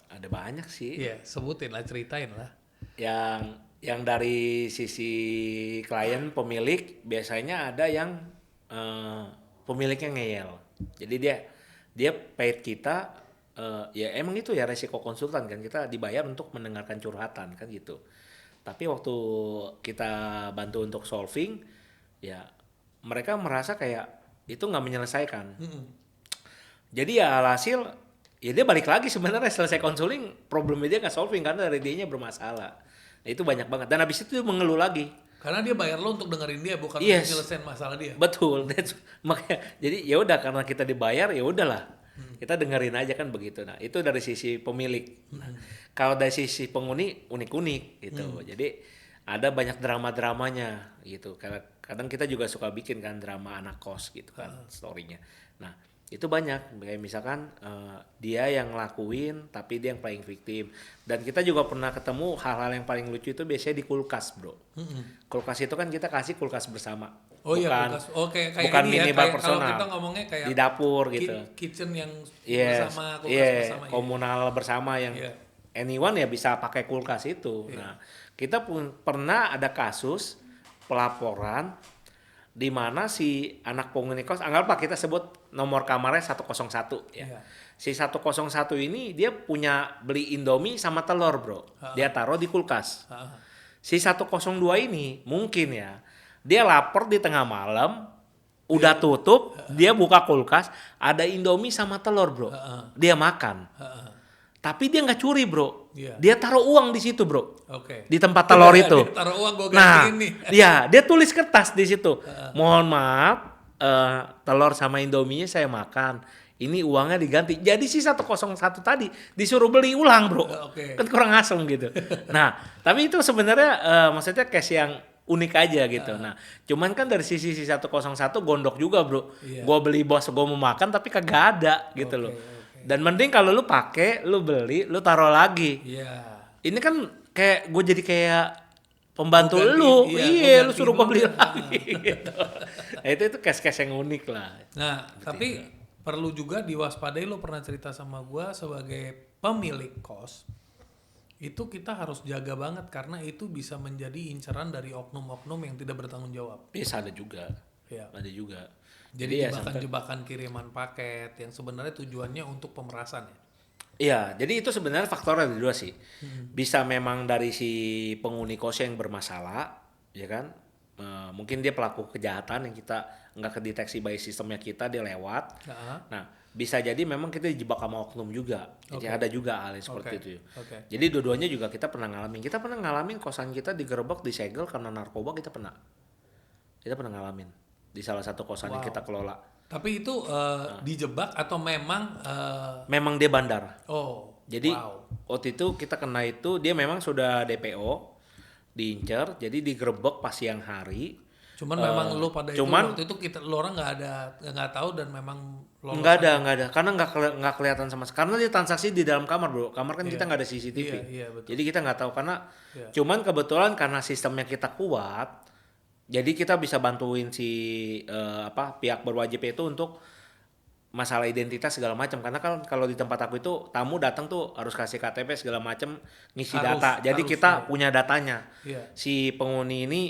Ada banyak sih. Iya, sebutin lah, ceritain lah. Yang dari sisi klien pemilik biasanya ada yang pemiliknya ngeyel. Jadi dia paid kita ya emang itu ya resiko konsultan kan, kita dibayar untuk mendengarkan curhatan kan gitu. Tapi waktu kita bantu untuk solving ya mereka merasa kayak itu nggak menyelesaikan. Jadi ya alhasil ya dia balik lagi sebenarnya selesai konseling problemnya dia nggak solving karena dari dianya bermasalah. Nah, itu banyak banget dan habis itu dia mengeluh lagi. Karena dia bayar lo untuk dengerin dia, bukan Yes. untuk nyelesain masalah dia. Betul. Makanya jadi ya udah karena kita dibayar ya udahlah. Kita dengerin aja kan begitu. Nah, itu dari sisi pemilik. Nah, kalau dari sisi penghuni unik-unik gitu. Jadi ada banyak drama-dramanya gitu. Kadang kita juga suka bikin kan drama anak kos gitu kan story-nya. Nah, itu banyak kayak misalkan dia yang ngelakuin tapi dia yang playing victim. Dan kita juga pernah ketemu hal-hal yang paling lucu itu biasanya di kulkas, Bro. Kulkas itu kan kita kasih kulkas bersama. Oh iya, bukan, kulkas. Oke, kayak bukan ini ya, minibar kayak kalau personal. kita ngomongnya kayak di dapur gitu. Kitchen yang Yes, bersama, kulkas yeah, bersama. komunal bersama yang anyone ya bisa pakai kulkas itu. Nah, kita pun pernah ada kasus pelaporan di mana si anak penghuni kos, anggaplah kita sebut nomor kamarnya 101 ya. Iya. Si 101 ini dia punya beli Indomie sama telur, Bro. Dia taruh di kulkas. Si 102 ini mungkin ya, dia lapar di tengah malam, udah tutup, dia buka kulkas, ada Indomie sama telur, Bro. Dia makan. Tapi dia nggak curi, Bro. Iya. Dia taruh uang di situ, Bro. Oke. Di tempat telur itu. Dia taruh uang, gue Nah, gantiin nih. dia tulis kertas di situ. Mohon maaf, telur sama Indominya saya makan. Ini uangnya diganti. Jadi si 101 tadi disuruh beli ulang, Bro. Oke. Kan kurang asem gitu. Nah, tapi itu sebenarnya maksudnya case yang unik aja gitu. Nah, cuman kan dari sisi si 101 gondok juga, Bro. Iya. Gua beli bos, gua mau makan tapi kagak ada gitu loh. Oke. Dan mending kalau lu pakai, lu beli, lu taruh lagi. Iya. Ini kan kayak gue jadi kayak pembantu Gua gantiin, lu, iya, iya gua lu suruh gue gantiin beli lu. lagi. Gitu. Nah itu case-case yang unik lah. Nah, tapi perlu juga diwaspadai, lo pernah cerita sama gua sebagai pemilik kos, itu kita harus jaga banget karena itu bisa menjadi inceran dari oknum-oknum yang tidak bertanggung jawab. Bisa ada juga, Ya. ada juga. Jadi ya sampai- jebakan-jebakan kiriman paket yang sebenarnya tujuannya untuk pemerasan ya. Iya, jadi itu sebenarnya faktornya ada dua sih. Bisa memang dari si penghuni kos yang bermasalah, ya kan? Mungkin dia pelaku kejahatan yang kita nggak kedeteksi by sistemnya kita, dia lewat. Nah, bisa jadi memang kita dijebak sama oknum juga. Jadi ada juga hal yang seperti itu. Oke. Jadi dua-duanya juga kita pernah ngalamin. Kita pernah ngalamin kosan kita digerebek, disegel karena narkoba, kita pernah ngalamin di salah satu kosan yang kita kelola. Tapi itu dijebak atau memang Memang dia bandar. Jadi wow. waktu itu kita kena itu, dia memang sudah DPO, diincer, jadi digerebek pas siang hari. Cuman memang lo pada cuman- itu waktu itu lo orang nggak tahu dan memang lolos Nggak aja. ada, karena nggak kelihatan sama sekali. Karena dia transaksi di dalam kamar, Bro. Kamar kan kita nggak ada CCTV. Iya, betul. Jadi kita nggak tahu karena, Iya. cuman kebetulan karena sistemnya kita kuat, jadi kita bisa bantuin si pihak berwajib itu untuk masalah identitas segala macam. Karena kan kalau di tempat aku itu tamu datang tuh harus kasih KTP segala macam, ngisi Harus, data. Jadi harus, kita iya. punya datanya. Iya. Si penghuni ini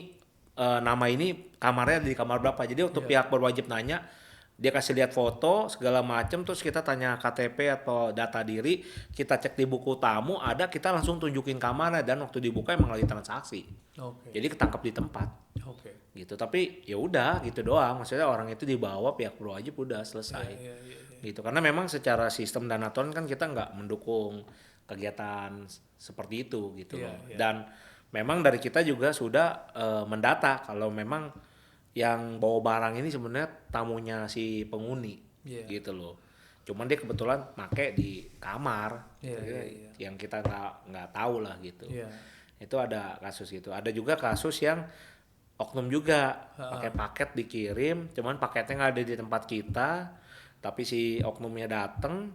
nama ini kamarnya ada di kamar berapa. Jadi waktu pihak berwajib nanya, dia kasih lihat foto segala macam, terus kita tanya KTP atau data diri, kita cek di buku tamu ada, kita langsung tunjukin kamarnya dan waktu dibuka emang lagi transaksi. Oke. Jadi ketangkep di tempat Oke. gitu. Tapi ya udah gitu doang. Maksudnya orang itu dibawa pihak berwajib udah selesai. Iya. Gitu. Karena memang secara sistem dan aturan kan kita nggak mendukung kegiatan seperti itu gitu Iya, loh. iya. Dan memang dari kita juga sudah mendata kalau memang yang bawa barang ini sebenarnya tamunya si penghuni Iya. gitu loh. Cuman dia kebetulan make di kamar. Iya, Jadi iya. yang kita nggak tahu lah gitu. Iya. Itu ada kasus gitu. Ada juga kasus yang oknum juga pakai paket dikirim, cuman paketnya nggak ada di tempat kita, tapi si oknumnya dateng,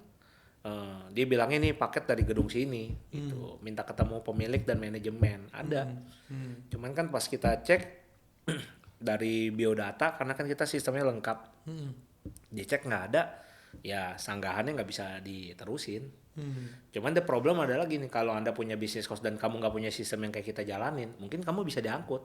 dia bilangnya nih paket dari gedung sini, gitu. Minta ketemu pemilik dan manajemen, ada. Cuman kan pas kita cek dari biodata, karena kan kita sistemnya lengkap, dicek nggak ada, ya sanggahannya nggak bisa diterusin. Cuman the problem adalah gini, kalau anda punya bisnis kos dan kamu nggak punya sistem yang kayak kita jalanin, mungkin kamu bisa diangkut.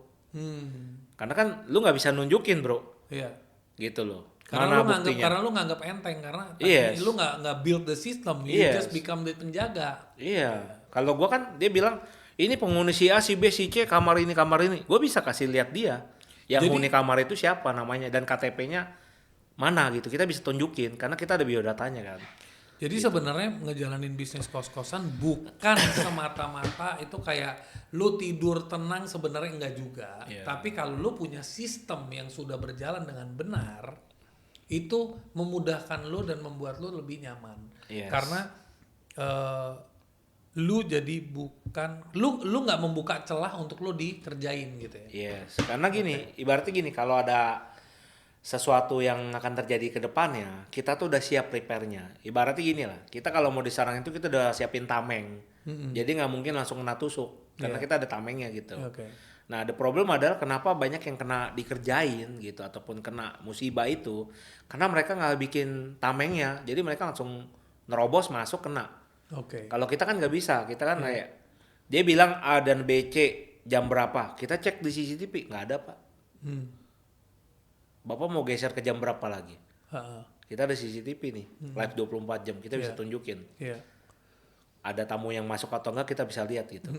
Karena kan lu nggak bisa nunjukin bro, Iya. gitu loh. Karena Mana buktinya? lu nganggap enteng karena Yes. lu nggak build the system, you Yes. just become the penjaga. Iya. Kalau gua kan dia bilang ini penghuni si A, si B, si C, kamar ini, kamar ini. Gua bisa kasih lihat dia. Yang Jadi- huni kamar itu siapa namanya dan KTP-nya mana gitu. Kita bisa tunjukin karena kita ada biodatanya kan. Jadi sebenarnya ngejalanin bisnis kos-kosan bukan semata-mata itu kayak lu tidur tenang, sebenarnya enggak juga. Iya. Tapi kalau lu punya sistem yang sudah berjalan dengan benar, itu memudahkan lu dan membuat lu lebih nyaman. Yes. Karena lu jadi bukan lu nggak membuka celah untuk lu dikerjain gitu ya. Yes. Karena gini, ibaratnya gini, kalau ada sesuatu yang akan terjadi ke depannya, kita tuh udah siap prepare-nya. Ibaratnya gini lah, kita kalau mau diserang itu kita udah siapin tameng. Jadi nggak mungkin langsung kena tusuk, karena kita ada tamengnya gitu. Oke. Nah, the problem adalah kenapa banyak yang kena dikerjain gitu, ataupun kena musibah itu, karena mereka nggak bikin tamengnya, jadi mereka langsung nerobos masuk kena. Oke. Kalau kita kan nggak bisa, kita kan kayak, dia bilang A dan B, C jam berapa, kita cek di CCTV, nggak ada pak. Bapak mau geser ke jam berapa lagi? Kita ada CCTV nih, live 24 jam, kita bisa tunjukin. Iya. Ada tamu yang masuk atau enggak kita bisa lihat gitu.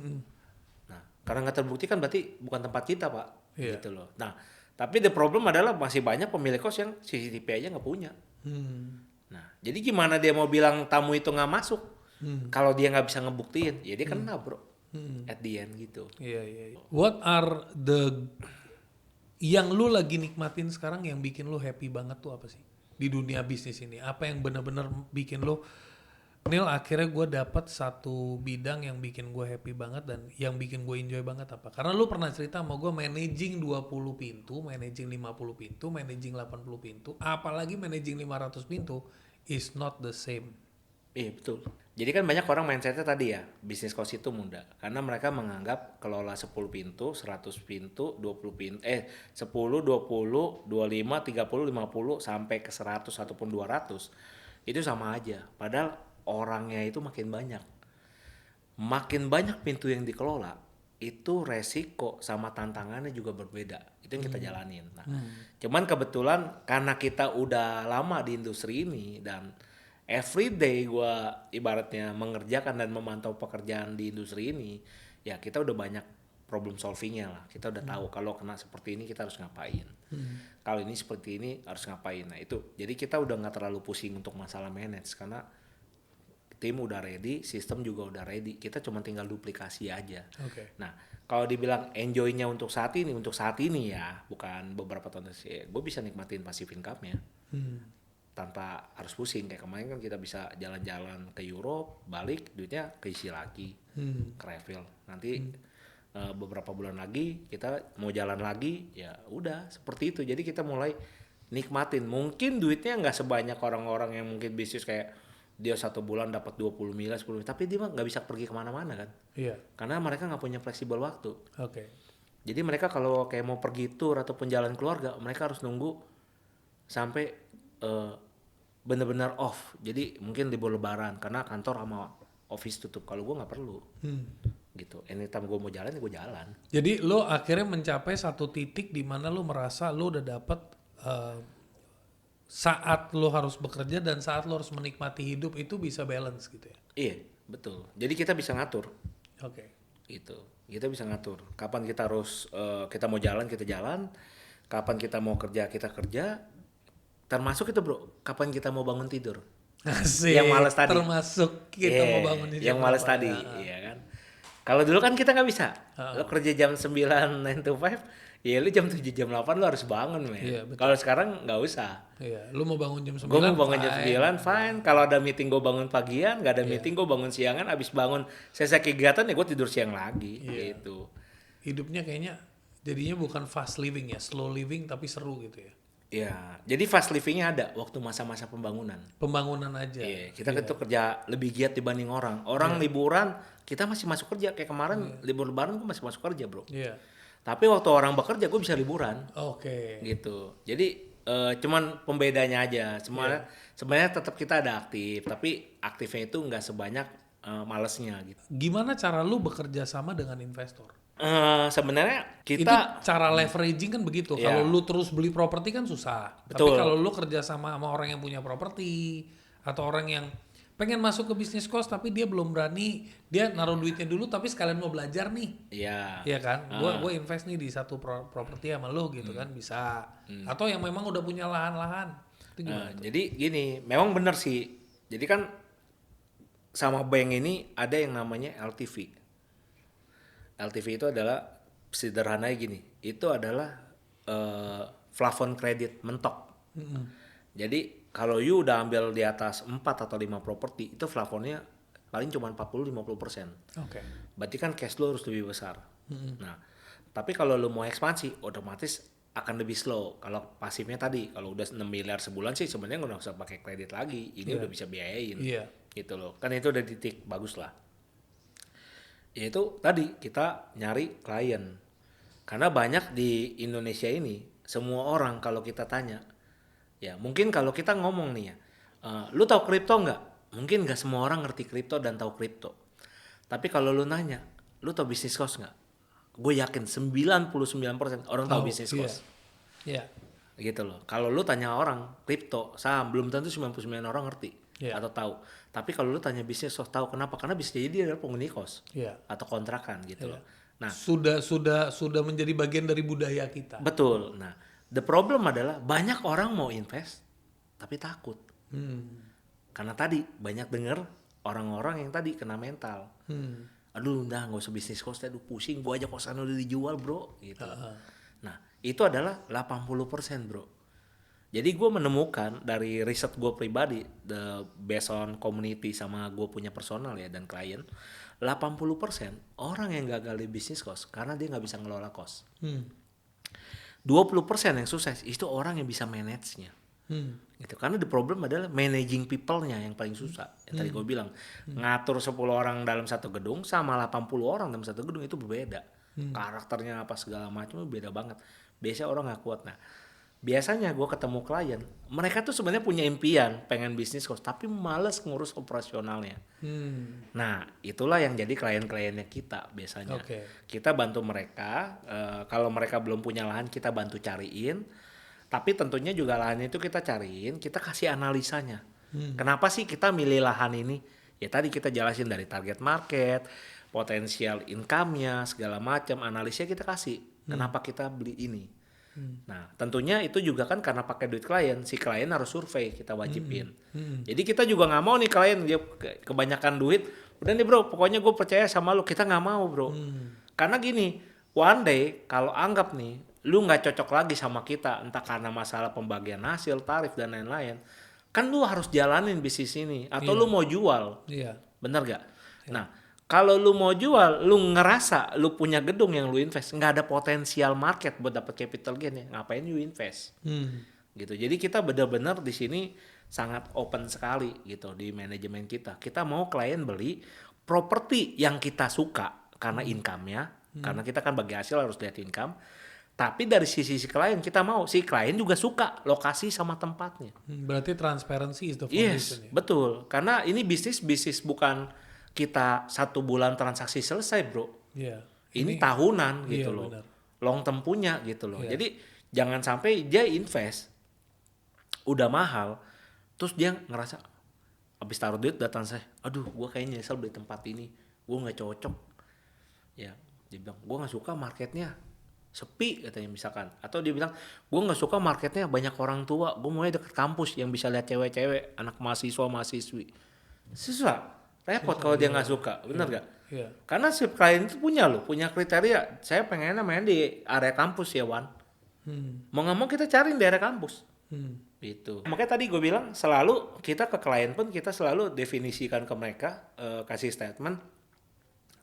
Nah, karena nggak terbukti kan berarti bukan tempat kita pak, Iya. gitu loh. Nah, tapi the problem adalah masih banyak pemilik kos yang CCTV aja nggak punya. Nah, jadi gimana dia mau bilang tamu itu nggak masuk? Kalau dia nggak bisa ngebuktiin, ya dia kena bro. At the end gitu. Iya. What are the yang lu lagi nikmatin sekarang yang bikin lu happy banget tuh apa sih di dunia bisnis ini? Apa yang benar-benar bikin lu, Neil, akhirnya gue dapat satu bidang yang bikin gue happy banget dan yang bikin gue enjoy banget apa? Karena lu pernah cerita sama gue managing 20 pintu, managing 50 pintu, managing 80 pintu, apalagi managing 500 pintu is not the same. Iya betul. Jadi kan banyak orang mindsetnya tadi ya, bisnis kos itu mudah. Karena mereka menganggap kelola 10 pintu, 100 pintu, 20 pintu, 10, 20, 25, 30, 50, sampai ke 100 ataupun 200. Itu sama aja. Padahal orangnya itu makin banyak. Makin banyak pintu yang dikelola, itu resiko sama tantangannya juga berbeda. Itu yang kita jalanin. Nah, cuman kebetulan karena kita udah lama di industri ini dan every day gue ibaratnya mengerjakan dan memantau pekerjaan di industri ini, ya kita udah banyak problem solvingnya lah. Kita udah tahu kalau kena seperti ini kita harus ngapain. Kalau ini seperti ini harus ngapain. Nah itu, jadi kita udah nggak terlalu pusing untuk masalah manage karena tim udah ready, sistem juga udah ready. Kita cuma tinggal duplikasi aja. Oke. Nah kalau dibilang enjoy-nya untuk saat ini ya, bukan beberapa tahun sih. Gue bisa nikmatin passive income-nya. Tanpa harus pusing. Kayak kemarin kan kita bisa jalan-jalan ke Europe, balik duitnya keisi lagi, ke refill. Nanti beberapa bulan lagi kita mau jalan lagi, ya udah seperti itu. Jadi kita mulai nikmatin. Mungkin duitnya nggak sebanyak orang-orang yang mungkin bisnis kayak dia 1 bulan dapat 20 miliar, 10 miliar, tapi dia mah nggak bisa pergi kemana-mana kan. Iya. Karena mereka nggak punya fleksibel waktu. Oke. Jadi mereka kalau kayak mau pergi tour ataupun jalan keluarga, mereka harus nunggu sampai benar-benar off. Jadi mungkin libur lebaran karena kantor sama office tutup. Kalau gue nggak perlu. gitu. Anytime gue mau jalan ya gue jalan. Jadi lo akhirnya mencapai satu titik di mana lo merasa lo udah dapet saat lo harus bekerja dan saat lo harus menikmati hidup itu bisa balance gitu ya. Iya, betul. Jadi kita bisa ngatur Oke. gitu. Kita bisa ngatur kapan kita harus kita mau jalan kita jalan, kapan kita mau kerja kita kerja, termasuk itu bro, kapan kita mau bangun tidur. Asik. Yang males tadi. Termasuk kita mau bangun di yang jam males berapa, tadi, ya. iya kan. Kalau dulu kan kita nggak bisa. Lo kerja jam 9 9 to 5, ya lu jam 7 jam 8 lo harus bangun, men. Iya, betul. Kalau sekarang nggak usah. Iya, lu mau bangun jam 9. Gue mau bangun jam fine. 9, fine. Kalau ada meeting gue bangun pagian, nggak ada meeting gue bangun siangan, abis bangun selesai kegiatan ya gue tidur siang lagi, gitu. Hidupnya kayaknya jadinya bukan fast living ya, slow living tapi seru gitu ya. Ya, jadi fast livingnya ada waktu masa-masa pembangunan. Pembangunan aja. Iya, kita itu kerja lebih giat dibanding orang. Orang liburan, kita masih masuk kerja. Kayak kemarin libur lebaran gue masih masuk kerja, bro. Iya. Tapi waktu orang bekerja gue bisa liburan, Oke. gitu. Jadi cuman pembedanya aja. Sebenarnya tetap kita ada aktif, tapi aktifnya itu nggak sebanyak malesnya, gitu. Gimana cara lu bekerja sama dengan investor? Sebenarnya Itu kita cara leveraging kan begitu. Iya. Kalau lu terus beli properti kan susah. Tapi Betul. kalau lu kerja sama orang yang punya properti atau orang yang pengen masuk ke bisnis kos tapi dia belum berani, dia naruh duitnya dulu tapi sekalian mau belajar nih. ya Iya kan? Gue invest nih di satu properti sama lu gitu kan bisa. Atau yang memang udah punya lahan-lahan. Itu gimana? jadi gini, memang benar sih. Jadi kan sama bank ini ada yang namanya LTV. LTV itu adalah sederhananya gini, itu adalah plafon kredit mentok. Jadi kalau you udah ambil di atas 4 atau 5 properti, itu plafonnya paling cuma 40-50%. Oke. Berarti kan cash flow harus lebih besar. Nah, tapi kalau lu mau ekspansi, otomatis akan lebih slow. Kalau pasifnya tadi, kalau udah 6 miliar sebulan sih sebenarnya nggak usah pakai kredit lagi. Ini udah bisa biayain. Iya. Gitu loh. Kan itu udah titik bagus lah. Yaitu tadi kita nyari klien. Karena banyak di Indonesia ini, semua orang kalau kita tanya, ya mungkin kalau kita ngomong nih ya, lu tahu kripto nggak? Mungkin nggak semua orang ngerti kripto dan tahu kripto. Tapi kalau lu nanya, lu tahu bisnis cost nggak? Gue yakin 99% orang tahu bisnis cost. Iya. Gitu loh. Kalau lu tanya orang kripto, saham, belum tentu 99 orang ngerti atau tahu. Tapi kalau lu tanya bisnis cost tahu kenapa? Karena bisa jadi dia adalah penghuni kos atau kontrakan gitu loh. Nah, sudah menjadi bagian dari budaya kita. betul. Nah, the problem adalah banyak orang mau invest tapi takut. Karena tadi banyak denger orang-orang yang tadi kena mental. Aduh, nggak usah bisnis kos, aduh pusing, gua aja kosan udah dijual, bro, gitu. Nah, itu adalah 80%, bro. Jadi gue menemukan dari riset gue pribadi, based on community sama gue punya personal ya dan klien, 80% orang yang gagal di bisnis kos karena dia nggak bisa ngelola kos. 20% yang sukses itu orang yang bisa manage-nya. Gitu. Karena the problem adalah managing people-nya yang paling susah. Yang tadi gue bilang, ngatur 10 orang dalam satu gedung sama 80 orang dalam satu gedung itu berbeda. Karakternya apa segala macam beda banget. Biasanya orang nggak kuat. Nah, biasanya gue ketemu klien, mereka tuh sebenarnya punya impian pengen bisnis kos, tapi males ngurus operasionalnya. Nah, itulah yang jadi klien-kliennya kita biasanya. Kita bantu mereka, kalau mereka belum punya lahan kita bantu cariin, tapi tentunya juga lahannya itu kita cariin, kita kasih analisanya. Kenapa sih kita milih lahan ini? Ya tadi kita jelasin dari target market, potensial income-nya, segala macam, analisnya kita kasih. Kenapa kita beli ini? Nah, tentunya itu juga kan karena pakai duit klien, si klien harus survei, kita wajibin. Jadi kita juga nggak mau nih klien dia kebanyakan duit, udah nih bro, pokoknya gue percaya sama lu, kita nggak mau bro. Karena gini, one day kalau anggap nih, lu nggak cocok lagi sama kita, entah karena masalah pembagian hasil, tarif dan lain-lain, kan lu harus jalanin bisnis ini, atau lu mau jual, bener gak? Nah, kalau lu mau jual, lu ngerasa lu punya gedung yang lu invest, nggak ada potensial market buat dapat capital gain ya, ngapain you invest? Gitu. Jadi kita benar-benar di sini sangat open sekali gitu di manajemen kita. Kita mau klien beli properti yang kita suka karena income-nya, karena kita kan bagi hasil harus lihat income. Tapi dari sisi si klien kita mau si klien juga suka lokasi sama tempatnya. Berarti transparency is the foundation. Yes, betul. Karena ini bisnis bukan kita 1 bulan transaksi selesai bro. Iya. Ini tahunan iya, gitu loh. benar. Long term punya gitu loh. Iya. Jadi jangan sampai dia invest udah mahal terus dia ngerasa habis taruh duit datang saya, aduh gua kayaknya nyesel beli tempat ini, gua nggak cocok. Ya, dia bilang gua nggak suka marketnya sepi katanya misalkan, atau dia bilang gua nggak suka marketnya banyak orang tua, gua maunya deket kampus yang bisa lihat cewek-cewek, anak mahasiswa mahasiswi. Susah, repot kalau dia nggak suka, bener gak? Iya. Karena si klien itu punya kriteria, saya pengennya main di area kampus ya Wan. Mau nggak mau kita cari di area kampus. Gitu. Makanya tadi gue bilang selalu kita ke klien pun kita selalu definisikan ke mereka, kasih statement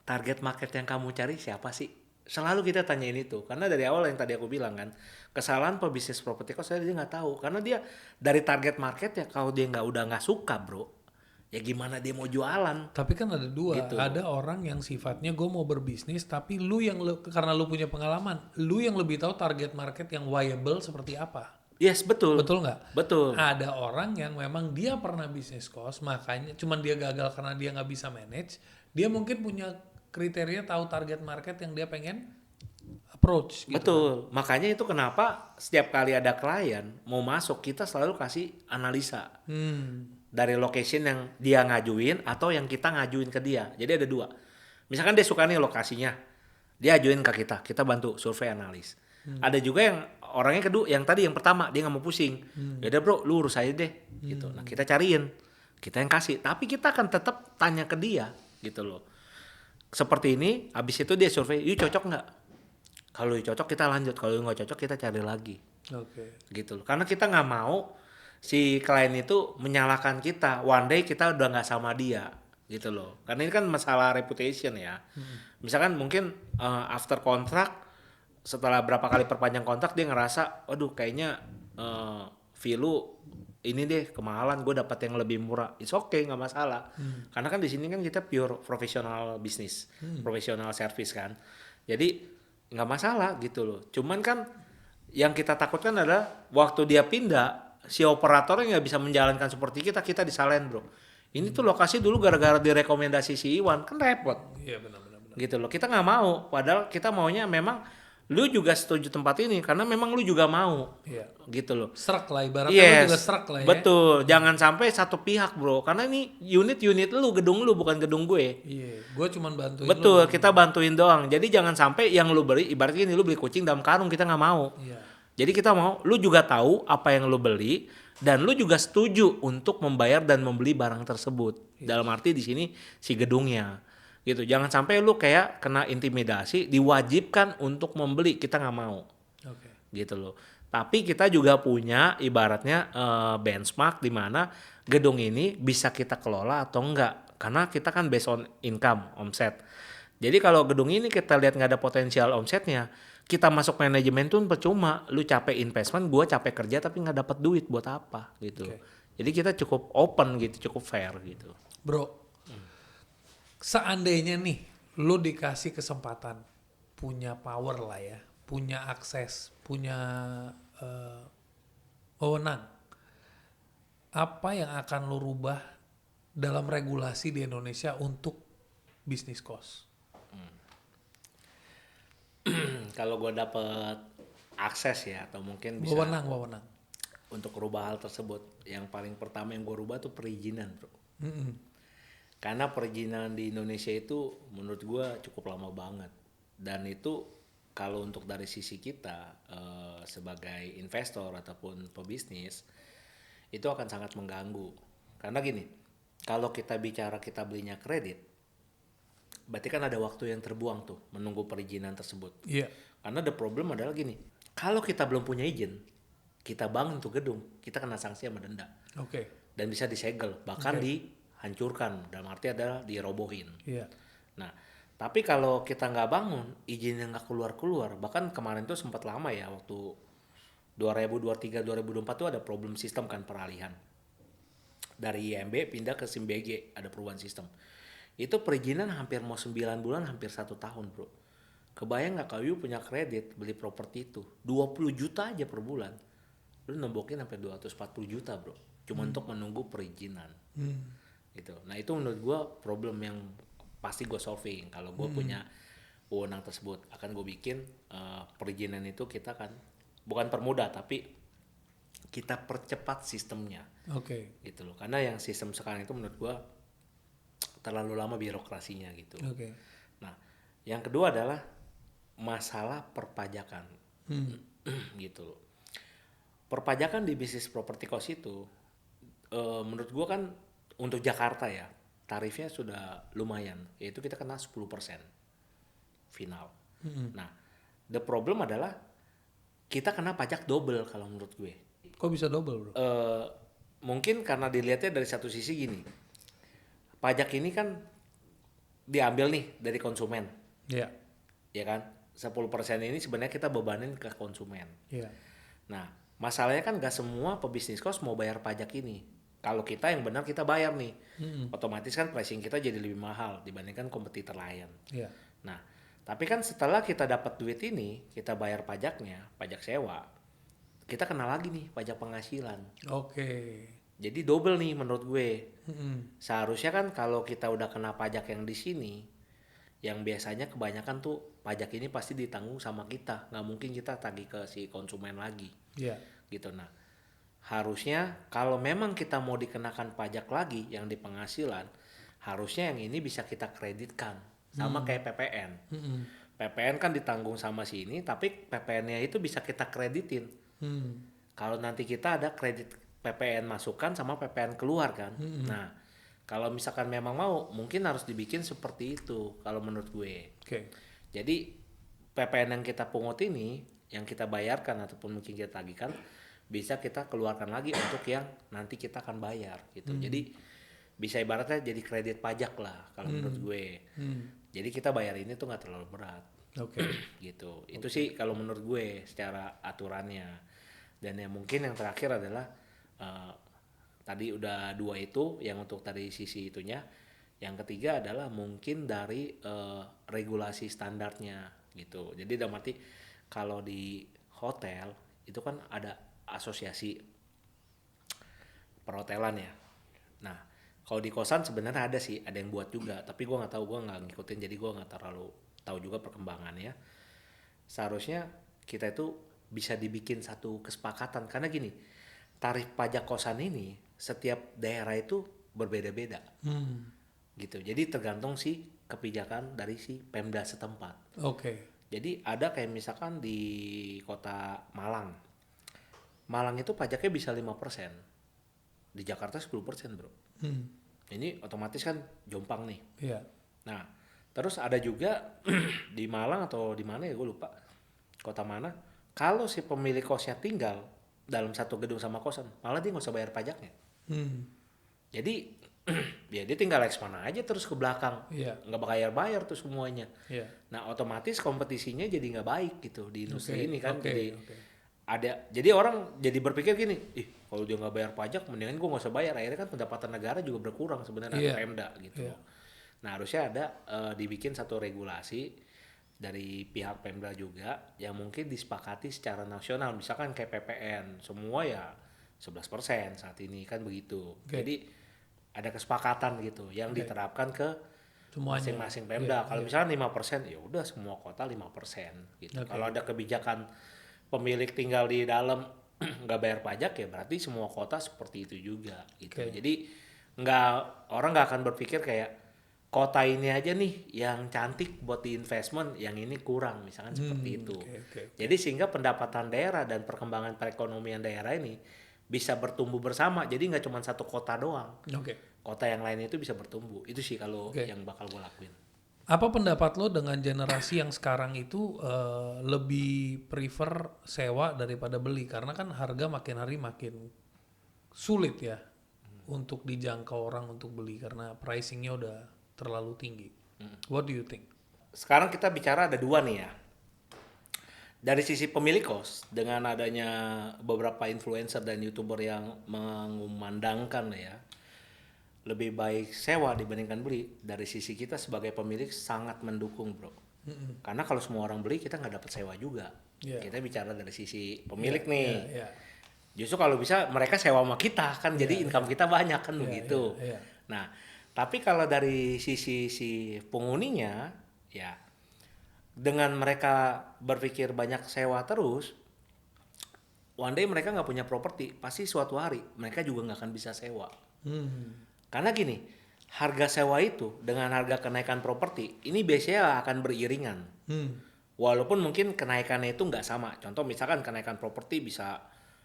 target market yang kamu cari siapa sih? Selalu kita tanyain itu karena dari awal yang tadi aku bilang kan kesalahan pebisnis properti kok saya dia nggak tahu karena dia dari target market ya kalau dia udah nggak suka bro ya gimana dia mau jualan. Tapi kan ada dua, Gitu. ada orang yang sifatnya gue mau berbisnis, tapi lu yang karena lu punya pengalaman, lu yang lebih tahu target market yang viable seperti apa. Yes betul. Betul nggak? Betul. Ada orang yang memang dia pernah bisnis cost, makanya cuman dia gagal karena dia nggak bisa manage. Dia mungkin punya kriteria tahu target market yang dia pengen approach. Gitu. Betul. Makanya itu kenapa setiap kali ada klien mau masuk kita selalu kasih analisa. Dari location yang dia ngajuin atau yang kita ngajuin ke dia. Jadi ada dua. Misalkan dia suka nih lokasinya, dia ajuin ke kita bantu survei analis. Ada juga yang orangnya kedua, yang tadi yang pertama dia nggak mau pusing. Ya udah bro, lu urus aja deh. Gitu. Nah kita cariin, kita yang kasih. Tapi kita akan tetap tanya ke dia, gitu loh. Seperti ini, habis itu dia survei, yuk cocok nggak? Kalau cocok kita lanjut, kalau nggak cocok kita cari lagi. Oke. Gitu loh. Karena kita nggak mau si klien itu menyalahkan kita, one day kita udah nggak sama dia gitu loh. Karena ini kan masalah reputation ya. Misalkan mungkin after kontrak setelah berapa kali perpanjang kontrak dia ngerasa, aduh kayaknya fee lu ini deh kemahalan, gue dapat yang lebih murah. It's okay, nggak masalah. Karena kan di sini kan kita pure professional business, professional service kan. Jadi nggak masalah gitu loh. Cuman kan yang kita takutkan adalah waktu dia pindah si operatornya nggak bisa menjalankan seperti kita disalahin bro. Ini tuh lokasi dulu gara-gara direkomendasi si Iwan kan repot. Iya benar. Gitu loh. Kita nggak mau. Padahal kita maunya memang lu juga setuju tempat ini karena memang lu juga mau. Iya. Gitu loh. Serak lah ibaratnya lu juga serak lah ya. Betul. Jangan sampai satu pihak bro. Karena ini unit lu, gedung lu bukan gedung gue. Iya. Gue cuma bantuin Betul. lu. Kita bantuin doang. Jadi jangan sampai yang lu beli ibaratnya ini lu beli kucing dalam karung kita nggak mau. Iya. Jadi kita mau, lu juga tahu apa yang lu beli dan lu juga setuju untuk membayar dan membeli barang tersebut. Dalam arti di sini si gedungnya. Gitu. Jangan sampai lu kayak kena intimidasi, diwajibkan untuk membeli, kita nggak mau. Oke. Gitu loh. Tapi kita juga punya ibaratnya benchmark di mana gedung ini bisa kita kelola atau enggak. Karena kita kan based on income, omset. Jadi kalau gedung ini kita lihat nggak ada potensial omsetnya, kita masuk manajemen tuh percuma. Lu capek investment, gua capek kerja tapi nggak dapat duit buat apa gitu. Okay. Jadi kita cukup open gitu, cukup fair gitu. Bro, seandainya nih lu dikasih kesempatan, punya power lah ya, punya akses, punya wewenang, apa yang akan lu rubah dalam regulasi di Indonesia untuk bisnis cost? Kalau gue dapet akses ya atau mungkin bisa Wewenang. untuk rubah hal tersebut, yang paling pertama yang gue rubah tuh perizinan bro. Karena perizinan di Indonesia itu menurut gue cukup lama banget, dan itu kalau untuk dari sisi kita sebagai investor ataupun pebisnis itu akan sangat mengganggu. Karena gini, kalau kita bicara kita belinya kredit, berarti kan ada waktu yang terbuang tuh menunggu perizinan tersebut. Iya. Karena the problem adalah gini, kalau kita belum punya izin, kita bangun tuh gedung, kita kena sanksi sama denda. Oke. Dan bisa disegel, bahkan dihancurkan, dalam arti adalah dirobohin. Iya. Nah, tapi kalau kita nggak bangun, izinnya nggak keluar-keluar, bahkan kemarin tuh sempat lama ya, waktu 2023-2024 tuh ada problem sistem kan, peralihan. Dari IMB pindah ke SIMBG, ada perubahan sistem. Itu perizinan hampir mau 9 bulan, hampir 1 tahun bro. Kebayang nggak kalau you punya kredit beli properti itu 20 juta aja per bulan, lu nembokin sampai 240 juta bro, cuma untuk menunggu perizinan. gitu. Nah itu menurut gue problem yang pasti gue solving kalau gue punya wewenang tersebut. Akan gue bikin perizinan itu kita kan bukan permudah tapi kita percepat sistemnya Oke. gitu loh. Karena yang sistem sekarang itu menurut gue terlalu lama birokrasinya gitu. Oke. Nah yang kedua adalah masalah perpajakan gitu loh. Perpajakan di bisnis properti cost itu menurut gua kan untuk Jakarta ya tarifnya sudah lumayan, yaitu kita kena 10% final. Nah, the problem adalah kita kena pajak double kalau menurut gue. Kok bisa double, bro? Mungkin karena dilihatnya dari satu sisi gini, pajak ini kan diambil nih dari konsumen, Iya. ya kan? 10% ini sebenarnya kita bebanin ke konsumen. Iya. Nah, masalahnya kan gak semua pebisnis kos mau bayar pajak ini. Kalau kita yang benar kita bayar nih, otomatis kan pricing kita jadi lebih mahal dibandingkan kompetitor lain. Iya. Nah, tapi kan setelah kita dapat duit ini, kita bayar pajaknya, pajak sewa, kita kena lagi nih pajak penghasilan. Oke. Jadi double nih menurut gue. Seharusnya kan kalau kita udah kena pajak yang di sini, yang biasanya kebanyakan tuh pajak ini pasti ditanggung sama kita, nggak mungkin kita tagih ke si konsumen lagi. Iya. Gitu. Nah, harusnya kalau memang kita mau dikenakan pajak lagi yang di penghasilan, harusnya yang ini bisa kita kreditkan sama kayak PPN. PPN kan ditanggung sama si ini, tapi PPN-nya itu bisa kita kreditin. Kalau nanti kita ada kredit PPN masukan sama PPN keluar kan. Nah, kalau misalkan memang mau, mungkin harus dibikin seperti itu kalau menurut gue. Oke. Jadi PPN yang kita pungut ini, yang kita bayarkan ataupun mungkin kita tagihkan, bisa kita keluarkan lagi untuk yang nanti kita akan bayar gitu. Jadi bisa ibaratnya jadi kredit pajak lah kalau menurut gue. Jadi kita bayar ini tuh nggak terlalu berat. Oke. Gitu. Itu sih kalau menurut gue secara aturannya. Dan yang mungkin yang terakhir adalah tadi udah dua itu yang untuk tadi sisi itunya. Yang ketiga adalah mungkin dari regulasi standarnya gitu. Jadi dalam arti kalau di hotel itu kan ada asosiasi perhotelan ya. Nah, kalau di kosan sebenarnya ada sih, ada yang buat juga. Tapi gue nggak tahu, gue nggak ngikutin, jadi gue nggak terlalu tahu juga perkembangannya. Seharusnya kita itu bisa dibikin satu kesepakatan karena gini, tarif pajak kosan ini setiap daerah itu berbeda-beda. Gitu. Jadi tergantung si kebijakan dari si Pemda setempat. Oke. Jadi ada kayak misalkan di kota Malang. Malang itu pajaknya bisa 5%. Di Jakarta 10%, bro. Ini otomatis kan jompang nih. Iya. Nah, terus ada juga di Malang atau di mana ya gue lupa. Kota mana. Kalau si pemilik kosnya tinggal dalam satu gedung sama kosan, malah dia nggak usah bayar pajaknya. Jadi ya dia tinggal ekspand aja terus ke belakang, nggak bayar tuh semuanya. Nah otomatis kompetisinya jadi nggak baik gitu di industri ini kan. Jadi orang jadi berpikir gini, kalau dia nggak bayar pajak mendingan gue nggak usah bayar. Akhirnya kan pendapatan negara juga berkurang sebenarnya Pemda gitu. Nah harusnya ada dibikin satu regulasi dari pihak Pemda juga yang mungkin disepakati secara nasional, misalkan kayak PPN semua ya 11% saat ini kan begitu. Jadi ada kesepakatan gitu yang diterapkan ke masing-masing Pemda. Kalau misalnya 5%, ya udah semua kota 5% gitu. Kalau ada kebijakan pemilik tinggal di dalam nggak bayar pajak ya berarti semua kota seperti itu juga gitu. Jadi orang nggak akan berpikir kayak kota ini aja nih yang cantik buat di investment, yang ini kurang misalkan seperti itu. Jadi sehingga pendapatan daerah dan perkembangan perekonomian daerah ini bisa bertumbuh bersama, jadi nggak cuma satu kota doang. Kota yang lain itu bisa bertumbuh. Itu sih kalau yang bakal gue lakuin. Apa pendapat lo dengan generasi yang sekarang itu lebih prefer sewa daripada beli? Karena kan harga makin hari makin sulit ya untuk dijangkau orang untuk beli karena pricingnya udah terlalu tinggi. What do you think? Sekarang kita bicara ada dua nih ya. Dari sisi pemilik kos, dengan adanya beberapa influencer dan YouTuber yang mengumandangkan ya, lebih baik sewa dibandingkan beli. Dari sisi kita sebagai pemilik sangat mendukung, bro. Karena kalau semua orang beli kita nggak dapat sewa juga. Kita bicara dari sisi pemilik nih. Justru kalau bisa mereka sewa sama kita kan, jadi income kita banyak kan begitu. Nah, tapi kalau dari sisi si penghuninya, ya dengan mereka berpikir banyak sewa terus, one day mereka nggak punya properti, pasti suatu hari mereka juga nggak akan bisa sewa. Karena gini, harga sewa itu dengan harga kenaikan properti, ini biasanya akan beriringan. Walaupun mungkin kenaikannya itu nggak sama. Contoh misalkan kenaikan properti bisa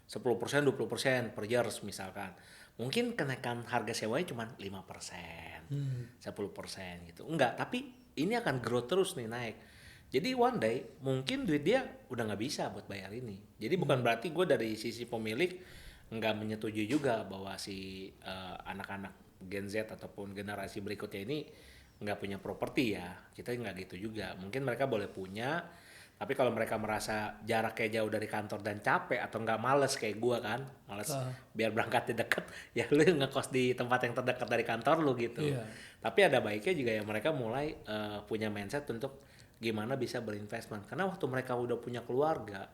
10%, 20% per year misalkan. Mungkin kenaikan harga sewanya cuma 5%, 10% gitu. Enggak, tapi ini akan growth terus nih naik. Jadi one day mungkin duit dia udah nggak bisa buat bayar ini. Jadi bukan berarti gue dari sisi pemilik nggak menyetujui juga bahwa si anak-anak Gen Z ataupun generasi berikutnya ini nggak punya properti ya. Kita nggak gitu juga. Mungkin mereka boleh punya, tapi kalau mereka merasa jaraknya jauh dari kantor dan capek atau nggak males kayak gua kan, males biar berangkatnya deket, ya lu ngekos di tempat yang terdekat dari kantor lu gitu. Iya. Tapi ada baiknya juga ya mereka mulai punya mindset untuk gimana bisa berinvestment. Karena waktu mereka udah punya keluarga,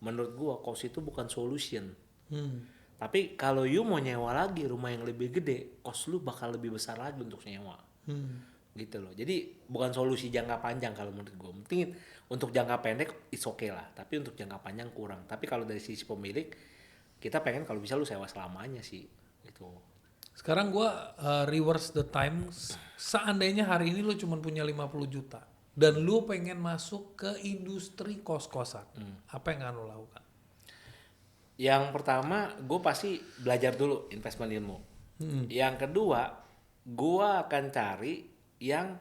menurut gua kos itu bukan solution. Tapi kalau you mau nyewa lagi rumah yang lebih gede, kos lu bakal lebih besar lagi untuk nyewa. Gitu loh. Jadi bukan solusi jangka panjang kalau menurut gue. Mungkin untuk jangka pendek it's okay lah, tapi untuk jangka panjang kurang. Tapi kalau dari sisi pemilik, kita pengen kalau bisa lu sewa selamanya sih. Gitu. Sekarang gua reverse the time. Seandainya hari ini lu cuma punya 50 juta dan lu pengen masuk ke industri kos-kosan, apa yang akan lu lakukan? Yang pertama, gue pasti belajar dulu investment ilmu. Yang kedua, gue akan cari yang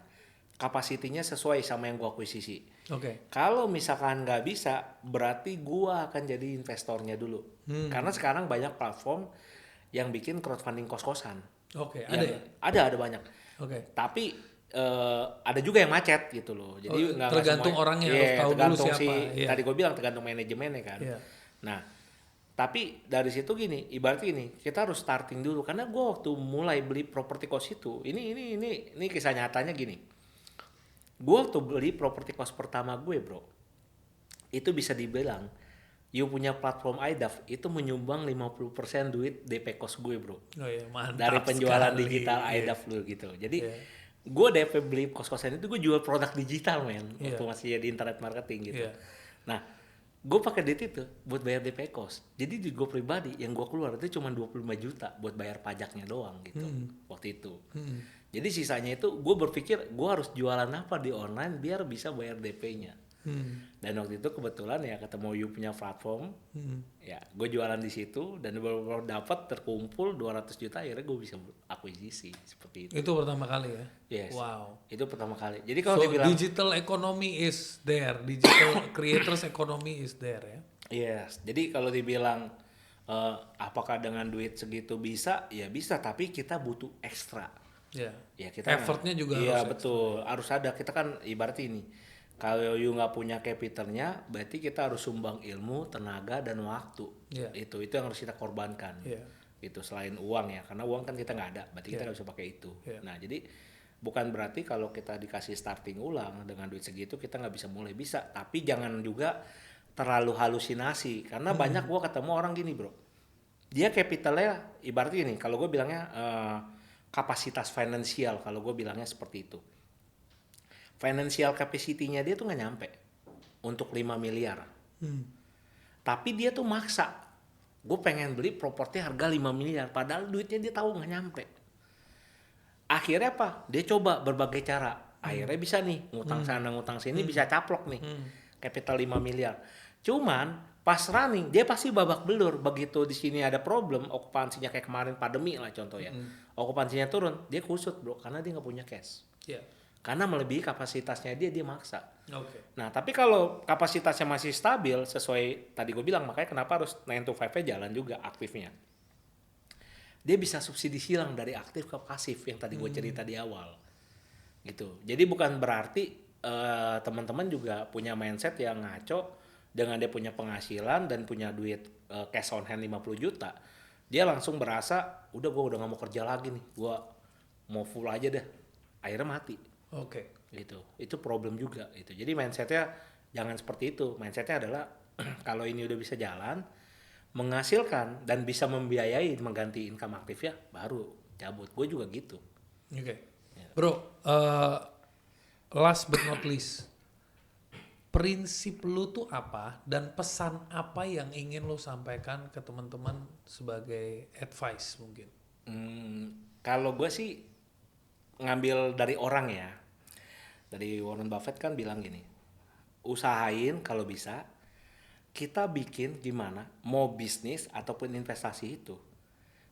kapasitinya sesuai sama yang gue akuisisi. Oke. Kalau misalkan nggak bisa, berarti gue akan jadi investornya dulu. Karena sekarang banyak platform yang bikin crowdfunding kos-kosan. Oke, ada ya? Ada banyak. Oke. Tapi ada juga yang macet gitu loh. Jadi nggak tergantung semua- orangnya, Iya, harus tahu dulu tergantung siapa. Iya. Tadi gue bilang tergantung manajemennya kan. Iya. Nah, tapi dari situ gini, ibarat gini, kita harus starting dulu karena gue waktu mulai beli properti kos itu, ini kisah nyatanya gini. Gue waktu beli properti kos pertama gue, bro, itu bisa dibilang, you punya platform iDAF itu menyumbang 50% duit DP kos gue, bro. Oh iya, mantap Dari penjualan sekali. digital Iya. iDAF lu gitu. Jadi gue DP beli kos-kosan itu gue jual produk digital, men, waktu masih di internet marketing gitu. Iya. Nah, gue pakai duit itu buat bayar DP kos. Jadi di gue pribadi yang gue keluar itu cuma 25 juta buat bayar pajaknya doang gitu waktu itu. Jadi sisanya itu gue berpikir gue harus jualan apa di online biar bisa bayar DP-nya. Dan waktu itu kebetulan ya ketemu you punya platform, ya gue jualan di situ dan baru dapat terkumpul 200 juta akhirnya gue bisa akuisisi seperti itu. Itu pertama kali ya? Yes. Wow. Itu pertama kali. Jadi kalau So dibilang digital economy is there, digital creators economy is there ya? yes, jadi kalau dibilang apakah dengan duit segitu bisa? Ya bisa, tapi kita butuh ekstra. Ya. Ya kita Effortnya juga iya, harus betul, harus ada. Kita kan ibarat ini, kalau you nggak punya capitalnya, berarti kita harus sumbang ilmu, tenaga dan waktu. Iya. Itu yang harus kita korbankan. Iya. Itu selain uang ya, karena uang kan kita nggak ada, berarti kita nggak bisa pakai itu. Iya. Nah jadi bukan berarti kalau kita dikasih starting ulang dengan duit segitu kita nggak bisa mulai, bisa, tapi jangan juga terlalu halusinasi karena banyak gua ketemu orang gini, bro, dia capitalnya ibarat ini, kalau gue bilangnya kapasitas finansial, kalau gue bilangnya seperti itu, financial capacity-nya dia tuh nggak nyampe untuk 5 miliar, tapi dia tuh maksa, gue pengen beli properti harga 5 miliar padahal duitnya dia tahu nggak nyampe. Akhirnya apa? Dia coba berbagai cara. Akhirnya bisa nih, ngutang sana ngutang sini bisa caplok nih. Capital 5 miliar. Cuman pas running dia pasti babak belur. Begitu di sini ada problem, okupansinya kayak kemarin pandemi lah contoh ya. Okupansinya turun, dia kusut, bro, karena dia nggak punya cash. Iya. Karena melebihi kapasitasnya dia maksa. Oke. Nah, tapi kalau kapasitasnya masih stabil sesuai tadi gue bilang, makanya kenapa harus 9 to 5-nya jalan juga aktifnya. Dia bisa subsidi silang dari aktif ke pasif yang tadi gue cerita di awal. Gitu. Jadi bukan berarti teman-teman juga punya mindset yang ngaco dengan dia punya penghasilan dan punya duit cash on hand 50 juta. Dia langsung berasa, udah gue udah gak mau kerja lagi nih. Gue mau full aja deh. Akhirnya mati. Oke. Gitu. Itu problem juga gitu. Jadi mindsetnya jangan seperti itu. Mindsetnya adalah kalau ini udah bisa jalan, menghasilkan dan bisa membiayai mengganti income aktif ya, baru cabut. Gue juga gitu. Oke. Bro, last but not least, prinsip lu tuh apa dan pesan apa yang ingin lu sampaikan ke teman-teman sebagai advice mungkin? Kalau gue sih ngambil dari orang ya. Dari Warren Buffett kan bilang gini, usahain kalau bisa kita bikin gimana mau bisnis ataupun investasi itu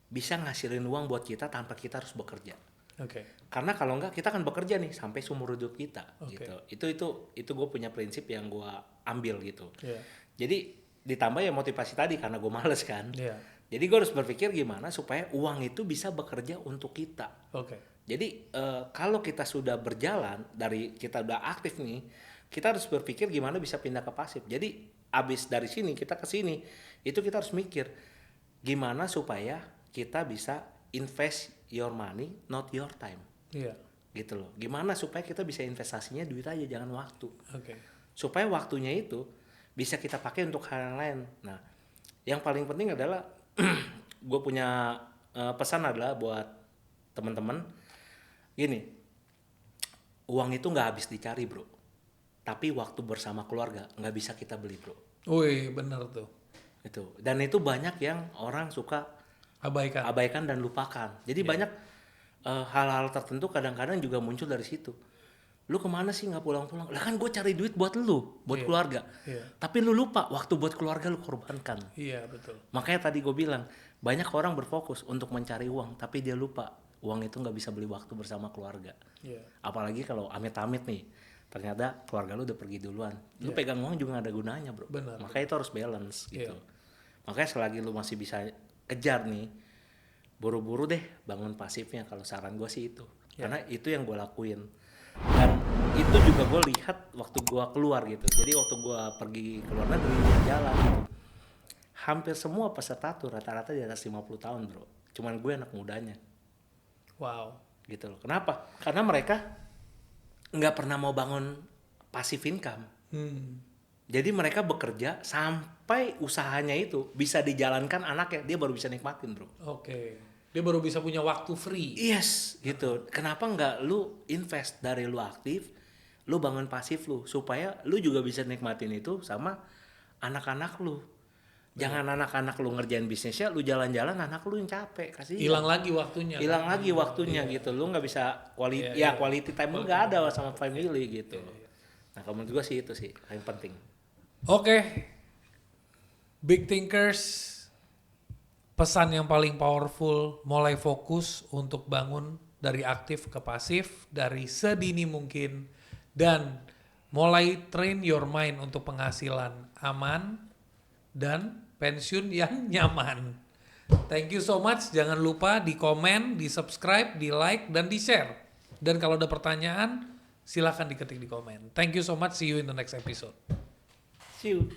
bisa ngasilin uang buat kita tanpa kita harus bekerja. Oke. Karena kalau enggak kita akan bekerja nih sampai seumur hidup kita Oke. gitu. Itu gue punya prinsip yang gue ambil gitu. Iya. Jadi ditambah ya motivasi tadi karena gue males kan. Iya. Jadi gue harus berpikir gimana supaya uang itu bisa bekerja untuk kita. Oke. Jadi kalau kita sudah berjalan dari kita udah aktif nih, kita harus berpikir gimana bisa pindah ke pasif. Jadi abis dari sini kita ke sini, itu kita harus mikir gimana supaya kita bisa invest your money, not your time. Iya. Gitu loh. Gimana supaya kita bisa investasinya duit aja, jangan waktu. Oke. Supaya waktunya itu bisa kita pakai untuk hal yang lain. Nah, yang paling penting adalah gue punya pesan adalah buat teman-teman. Gini, uang itu nggak habis dicari bro, tapi waktu bersama keluarga nggak bisa kita beli bro. Wih, bener tuh. Dan itu banyak yang orang suka abaikan dan lupakan. Jadi banyak hal-hal tertentu kadang-kadang juga muncul dari situ. Lu kemana sih nggak pulang-pulang? Lah kan gue cari duit buat lu, buat keluarga. Tapi lu lupa waktu buat keluarga lu korbankan. Iya, betul. Makanya tadi gue bilang banyak orang berfokus untuk mencari uang, tapi dia lupa uang itu nggak bisa beli waktu bersama keluarga. Apalagi kalau amit-amit nih, ternyata keluarga lu udah pergi duluan. Lu pegang uang juga gak ada gunanya bro. Benar. Makanya itu harus balance gitu. Makanya selagi lu masih bisa kejar nih, buru-buru deh bangun pasifnya. Kalau saran gue sih itu. Karena itu yang gue lakuin. Dan itu juga gue lihat waktu gue keluar gitu. Jadi waktu gue pergi ke luar negeri jalan gitu. Hampir semua peserta tuh rata-rata di atas 50 tahun bro. Cuman gue anak mudanya. Wow. Gitu loh. Kenapa? Karena mereka nggak pernah mau bangun passive income. Jadi mereka bekerja sampai usahanya itu bisa dijalankan anaknya, dia baru bisa nikmatin bro. Oke. Dia baru bisa punya waktu free. Yes, gitu. Kenapa nggak lu invest dari lu aktif, lu bangun pasif lu, supaya lu juga bisa nikmatin itu sama anak-anak lu. Jangan anak-anak lu ngerjain bisnisnya, lu jalan-jalan anak lu yang capek, kasih. Hilang lagi waktunya. Hilang lagi waktunya gitu. Lu nggak bisa quality time lu nggak ada sama family gitu. Nah, kalau menurut gue sih itu sih yang penting. Oke. Big thinkers, pesan yang paling powerful, mulai fokus untuk bangun dari aktif ke pasif dari sedini mungkin dan mulai train your mind untuk penghasilan aman dan pensiun yang nyaman. Thank you so much. Jangan lupa di komen, di subscribe, di like, dan di share. Dan kalau ada pertanyaan, silakan diketik di komen. Thank you so much. See you in the next episode. See you.